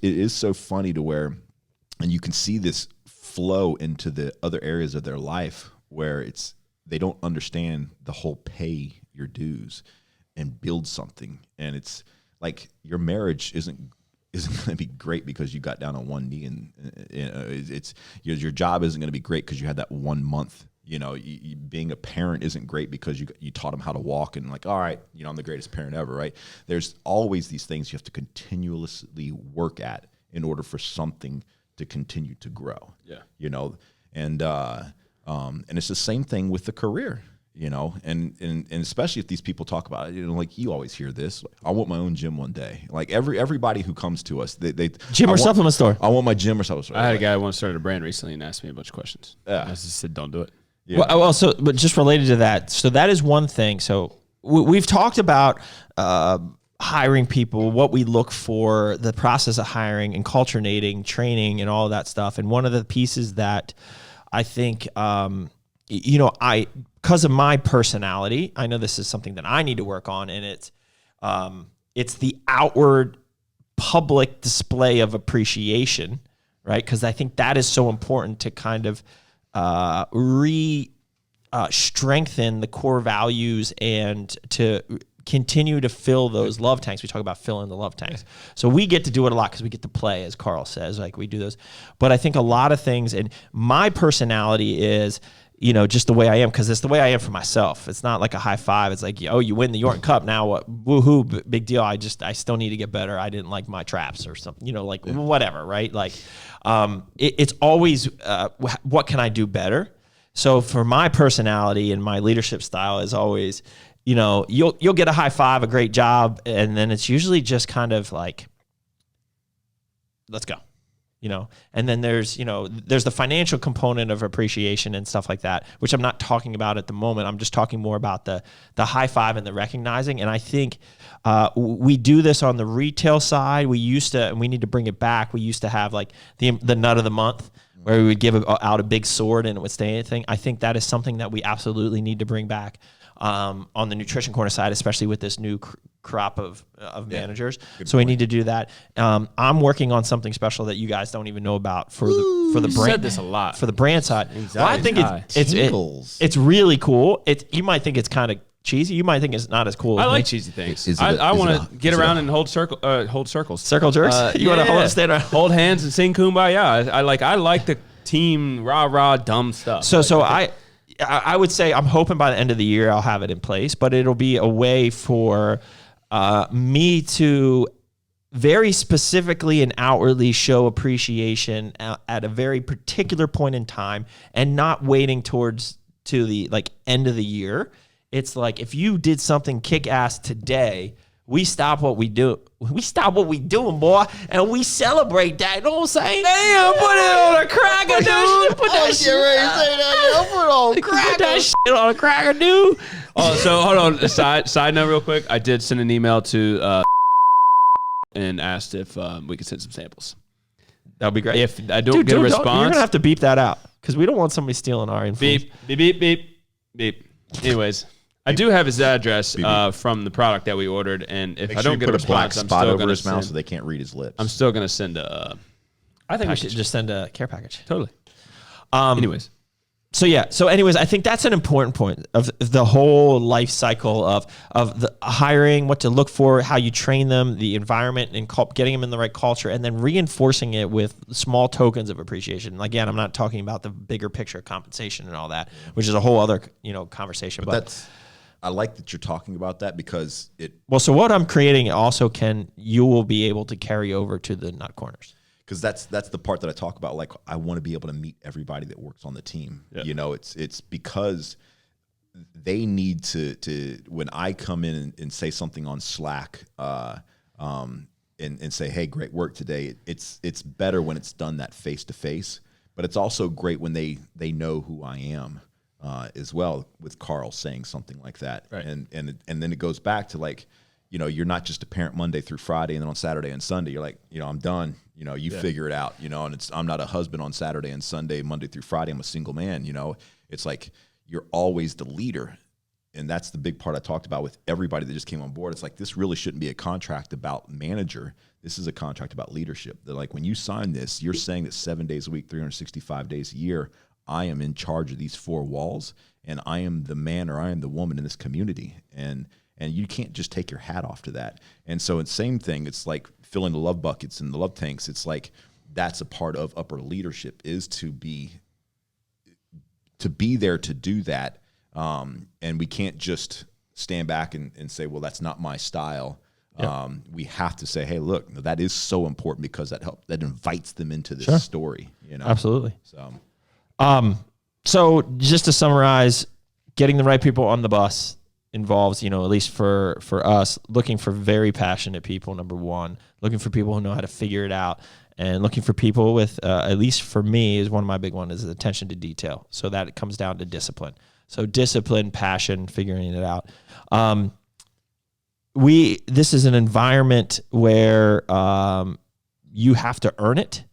is so funny to where, and you can see this flow into the other areas of their life where they don't understand the whole pay your dues and build something. And it's like your marriage isn't going to be great because you got down on one knee, and it's your job isn't going to be great because you had that 1 month. You know, being a parent isn't great because you taught them how to walk and like, all right, you know, I'm the greatest parent ever, right? There's always these things you have to continuously work at in order for something to continue to grow. Yeah. You know, and it's the same thing with the career. You know, and especially if these people talk about it, you know, like you always hear this. Like, I want my own gym one day. Like everybody who comes to us, they supplement store. I want my gym or supplement store. I had a guy who once started a brand recently and asked me a bunch of questions. Yeah. I just said, don't do it. Yeah. But just related to that, so that is one thing. So we've talked about hiring people, what we look for, the process of hiring and culturinating, training, and all of that stuff. And one of the pieces that I think, you know, because of my personality, I know this is something that I need to work on, and it's the outward public display of appreciation, right? Because I think that is so important to kind of strengthen the core values and to continue to fill those love tanks. We talk about filling the love tanks. So we get to do it a lot because we get to play, as Carl says, like we do those. But I think a lot of things, and my personality is, you know, just the way I am, because it's the way I am for myself. It's not like a high five. It's like, oh, you win the York Cup. Now what? Woohoo, big deal. I still need to get better. I didn't like my traps or something, you know, like whatever, right? Like it's always what can I do better? So for my personality and my leadership style is always, you know, you'll get a high five, a great job, and then it's usually just kind of like, let's go. You know, and then there's the financial component of appreciation and stuff like that, which I'm not talking about at the moment. I'm just talking more about the high five and the recognizing. And I think we do this on the retail side. We used to, and we need to bring it back. We used to have like the nut of the month, where we would give out a big sword and it would stay anything. I think that is something that we absolutely need to bring back on the Nutrition Corner side, especially with this new crop of managers. So we need to do that. I'm working on something special that you guys don't even know about for the brand. You said this a lot. For the brand side. Well, I think it's really cool. You might think it's kind of cheesy. You might think it's not as cool. I like cheesy things. I want to get around and hold circles. Circle jerks? You want to stand around? Hold hands and sing Kumbaya. I like the team rah dumb stuff. So I would say I'm hoping by the end of the year I'll have it in place, but it'll be a way for me to very specifically and outwardly show appreciation at a very particular point in time, and not waiting to the like end of the year. It's like, if you did something kick-ass today, we stop what we do. We stop what we doing, boy, and we celebrate that. You know what I'm saying? Damn, put it on a cracker, dude. Put that shit on a cracker, dude. Oh, so hold on. Side note, real quick. I did send an email to and asked if we could send some samples. That would be great. If I don't get a response, you're gonna have to beep that out because we don't want somebody stealing our info. Beep, beep, beep, beep, beep. Anyways. I do have his address from the product that we ordered, and if I don't get a response, I'm still going to send. Mouth so they can't read his lips. I'm still going to send a. I think we should just send a care package. Totally. Anyways, So anyways, I think that's an important point of the whole life cycle of the hiring, what to look for, how you train them, the environment, and getting them in the right culture, and then reinforcing it with small tokens of appreciation. Again, I'm not talking about the bigger picture of compensation and all that, which is a whole other conversation. But I like that you're talking about that because it. Well, so what I'm creating also you will be able to carry over to the nut corners. Because that's the part that I talk about. Like, I want to be able to meet everybody that works on the team. Yeah. You know, it's because they need to when I come in and say something on Slack, and say, hey, great work today. It's better when it's done that face to face, but it's also great when they know who I am. As well, with Carl saying something like that, right. and then it goes back to like, you're not just a parent Monday through Friday and then on Saturday and Sunday, you're like, I'm done. You figure it out, and I'm not a husband on Saturday and Sunday, Monday through Friday. I'm a single man, it's like you're always the leader. And that's the big part I talked about with everybody that just came on board. It's like, this really shouldn't be a contract about manager. This is a contract about leadership. They're like, when you sign this, you're saying that 7 days a week, 365 days a year, I am in charge of these 4 walls, and I am the man or I am the woman in this community. And you can't just take your hat off to that. And so it's the same thing. It's like filling the love buckets and the love tanks. It's like, that's a part of upper leadership, is to be there to do that. And we can't just stand back and say, well, that's not my style. Yep. We have to say, hey, look, that is so important, because that invites them into this story. Absolutely. So just to summarize, getting the right people on the bus involves, at least for us, looking for very passionate people, number one, looking for people who know how to figure it out, and looking for people with, at least for me, is one of my big ones, is attention to detail. So that it comes down to discipline. So discipline, passion, figuring it out. This is an environment where you have to earn it,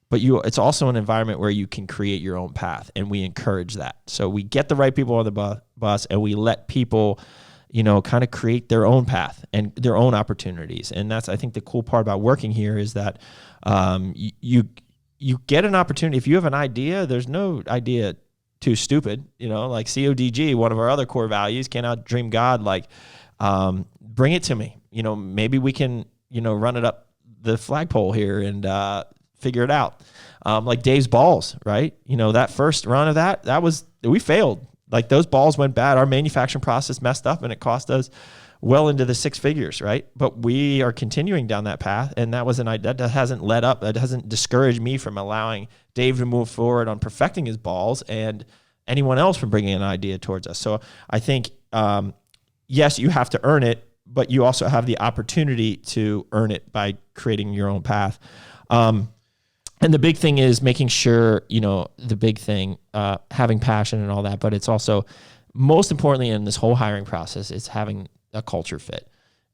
but it's also an environment where you can create your own path, and we encourage that. So we get the right people on the bus, and we let people, kind of create their own path and their own opportunities. And that's, I think, the cool part about working here is that you get an opportunity. If you have an idea, there's no idea too stupid, like CODG, one of our other core values, cannot dream God, like, bring it to me. Maybe we can, run it up the flagpole here and figure it out. Like Dave's balls, right? That first run of we failed. Like, those balls went bad. Our manufacturing process messed up, and it cost us well into the 6 figures, right? But we are continuing down that path, and that hasn't let up. That hasn't discouraged me from allowing Dave to move forward on perfecting his balls, and anyone else from bringing an idea towards us. So I think, yes, you have to earn it, but you also have the opportunity to earn it by creating your own path. And the big thing is making sure, having passion and all that, but it's also, most importantly in this whole hiring process, is having a culture fit.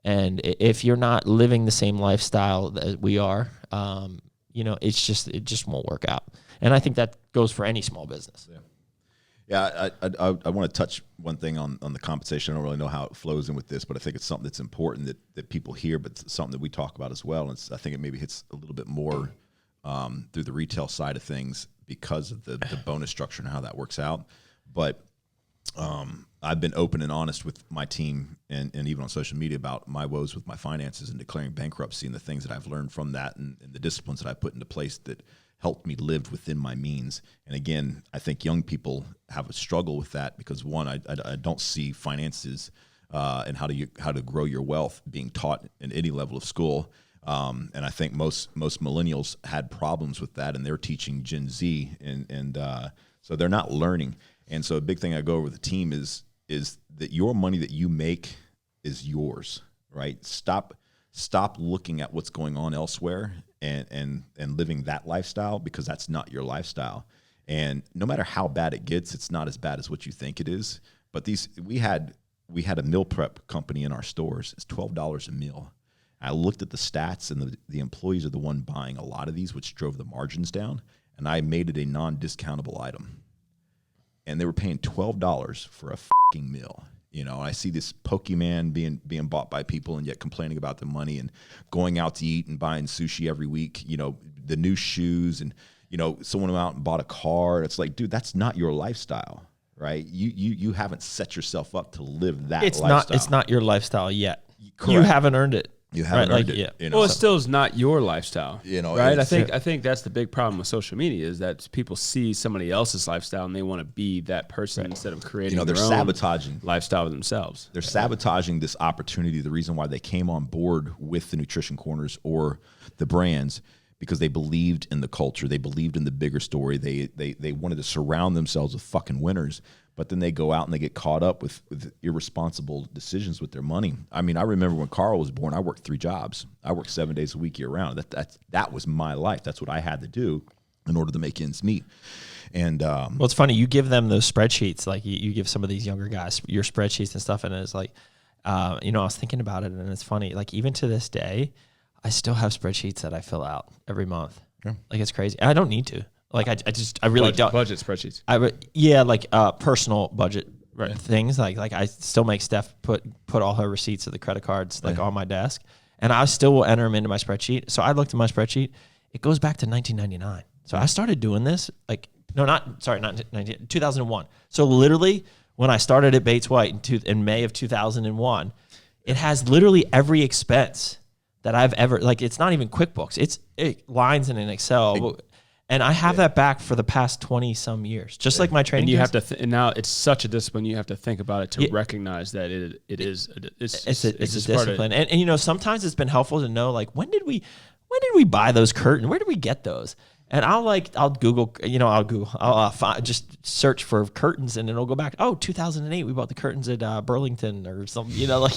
And if you're not living the same lifestyle that we are, it just won't work out. And I think that goes for any small business. Yeah, I want to touch one thing on the compensation. I don't really know how it flows in with this, but I think it's something that's important that people hear, but it's something that we talk about as well. And I think it maybe hits a little bit more through the retail side of things because of the bonus structure and how that works out. But I've been open and honest with my team and even on social media about my woes with my finances and declaring bankruptcy, and the things that I've learned from that, and the disciplines that I put into place that helped me live within my means. And again, I think young people have a struggle with that because, one, I don't see finances and how to grow your wealth being taught in any level of school. And I think most millennials had problems with that, and they're teaching Gen Z, and so they're not learning. And so a big thing I go over with the team is that your money that you make is yours, right? Stop looking at what's going on elsewhere and living that lifestyle, because that's not your lifestyle. And no matter how bad it gets, it's not as bad as what you think it is. But we had a meal prep company in our stores. It's $12 a meal. I looked at the stats, and the employees are the one buying a lot of these, which drove the margins down. And I made it a non-discountable item. And they were paying $12 for a fucking meal. I see this Pokemon being bought by people, and yet complaining about the money, and going out to eat and buying sushi every week. The new shoes, and someone went out and bought a car. It's like, dude, that's not your lifestyle, right? You haven't set yourself up to live that lifestyle. It's not your lifestyle yet. Correct. You haven't earned it. You haven't earned it. Yeah. Well, it still is not your lifestyle, right? I think that's the big problem with social media, is that people see somebody else's lifestyle and they want to be that person instead of creating they're their sabotaging own lifestyle themselves. They're sabotaging this opportunity. The reason why they came on board with the Nutrition Corners or the brands, because they believed in the culture. They believed in the bigger story. They wanted to surround themselves with fucking winners. But then they go out and they get caught up with irresponsible decisions with their money. I mean, I remember when Carl was born, I worked 3 jobs. I worked 7 days a week year round. That was my life. That's what I had to do in order to make ends meet. And well, it's funny. You give them those spreadsheets, like you give some of these younger guys your spreadsheets and stuff, and it's like, You know, I was thinking about it, and it's funny. Like even to this day, I still have spreadsheets that I fill out every month. Yeah. Like it's crazy. And I don't need to. Like I really don't. Budget spreadsheets. Like personal budget things. Like I still make Steph put all her receipts of the credit cards like on my desk, and I still will enter them into my spreadsheet. So I looked at my spreadsheet. It goes back to 1999. So I started doing this like not 2001. So literally when I started at Bates White in May of 2001, it has literally every expense that I've ever, like, it's not even QuickBooks. It's lines in an Excel. And I have that back for the past 20 some years, just like my training. And you have to, and now it's such a discipline. You have to think about it to recognize that it's a discipline. And you know, sometimes it's been helpful to know, like, when did we buy those curtains? Where did we get those? And I'll Google, I'll just search for curtains, and it'll go back. Oh, 2008, we bought the curtains at Burlington or something, you know, like,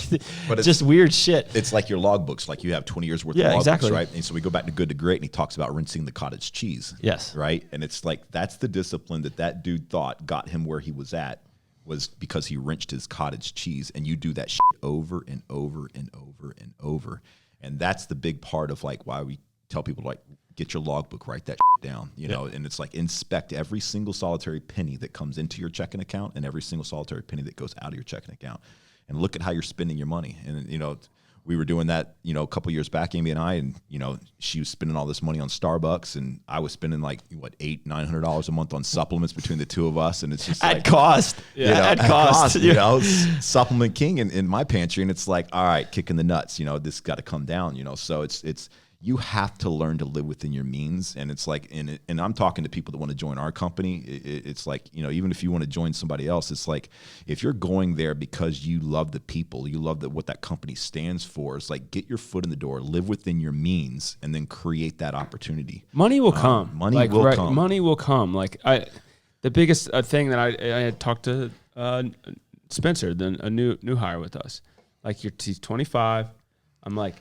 but just weird shit. It's like your logbooks, like you have 20 years worth of logbooks, right? And so we go back to Good to Great, and he talks about rinsing the cottage cheese. Yes. Right? And it's like, that's the discipline that dude thought got him where he was at, was because he rinsed his cottage cheese, and you do that shit over and over and over and over. And that's the big part of like why we tell people, like, get your logbook, write that shit down, you know, and it's like inspect every single solitary penny that comes into your checking account and every single solitary penny that goes out of your checking account, and look at how you're spending your money. And, you know, we were doing that, you know, a couple of years back, Amy and I, and, you know, she was spending all this money on Starbucks, and I was spending like, what, $800-900 a month on supplements between the two of us. And it's just at like, cost. You know, at cost, you know, supplement king in my pantry. And it's like, all right, kicking the nuts, you know, this got to come down, you know? So it's, you have to learn to live within your means. And it's like, and I'm talking to people that want to join our company. It's like, you know, even if you want to join somebody else, it's like, if you're going there because you love the people, you love what that company stands for, it's like, get your foot in the door, live within your means, and then create that opportunity. Money will come. Money will come. Money will come. Like the biggest thing that I had talked to Spencer, then a new hire with us. Like, he's 25. I'm like,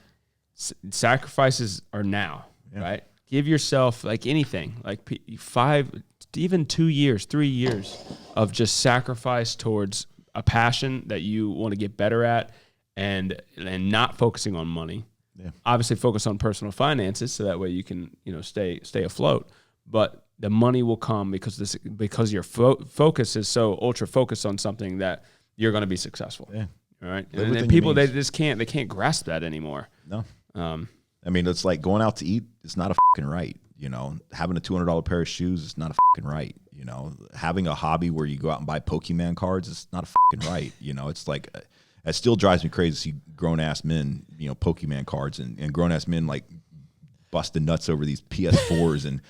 sacrifices are now, right? Give yourself, like, anything, like 5, even 2 years, 3 years of just sacrifice towards a passion that you want to get better at, and not focusing on money. Yeah. Obviously focus on personal finances, so that way you can, you know, stay afloat. But the money will come because your focus is so ultra focused on something that you're going to be successful. Yeah. All right. And then people, they can't grasp that anymore. No. I mean, it's like going out to eat. It's not a fucking right. You know, having a $200 pair of shoes is not a fucking right. You know, having a hobby where you go out and buy Pokemon cards is not a fucking right. You know, it's like, it still drives me crazy to see grown ass men, you know, Pokemon cards, and grown ass men like busting nuts over these PS4s, and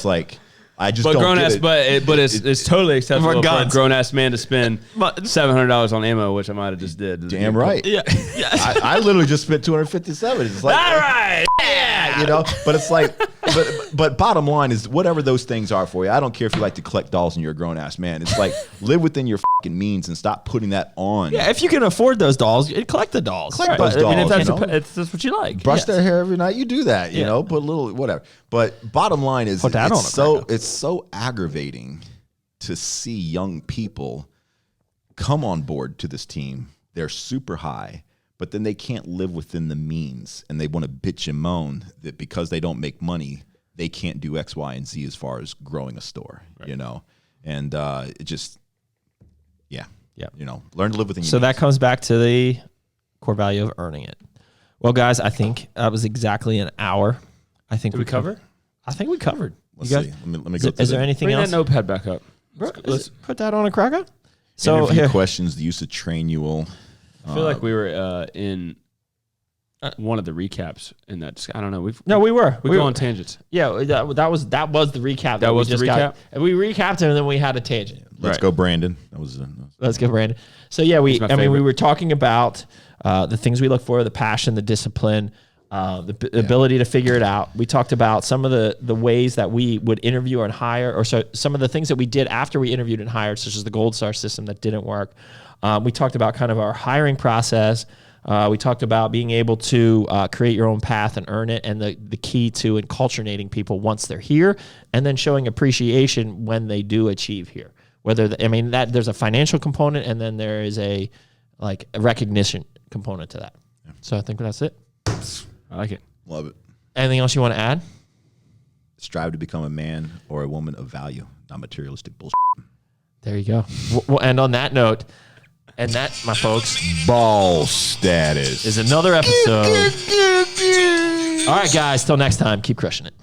like, I just but don't grown get ass, it. but it's totally acceptable for a grown ass man to spend $700 on ammo, which I might have just did. Damn right. Yeah. I literally just spent $257. It's like, all right, yeah, you know. But it's like, but bottom line is, whatever those things are for you, I don't care if you like to collect dolls and you're a grown ass man. It's like, live within your fucking means and stop putting that on. Yeah, if you can afford those dolls, collect the dolls. Collect those dolls. I mean, if that's what you like. Brush their hair every night. You do that. You know, put a little whatever. But bottom line is, it's so aggravating to see young people come on board to this team. They're super high, but then they can't live within the means, and they want to bitch and moan that because they don't make money, they can't do X, Y, and Z as far as growing a store, you know? And it just, you know, learn to live within your means. That comes back to the core value of earning it. Well, guys, I think that was exactly an hour. I think we covered. I think we covered. Let's see. Let me go. Is there anything else? Bring that notepad back up. Let's put that on a cracker. So interview questions, the use of Trainual. I feel like we were in one of the recaps in that. I don't know. We go on tangents. Yeah, that was the recap. That was the recap. And we recapped it, and then we had a tangent. Let's go, Brandon. Let's go, Brandon. So yeah, we were talking about the things we look for, the passion, the discipline, the ability to figure it out. We talked about some of the ways that we would interview and hire, or some of the things that we did after we interviewed and hired, such as the Gold Star system that didn't work. We talked about kind of our hiring process. We talked about being able to create your own path and earn it, and the key to enculturating people once they're here, and then showing appreciation when they do achieve here. There's a financial component, and then there is a like a recognition component to that. Yeah. So I think that's it. I like it. Love it. Anything else you want to add? Strive to become a man or a woman of value, not materialistic bullshit. There you go. We'll end on that note. And that, my folks, Ball status is another episode. All right, guys. Till next time. Keep crushing it.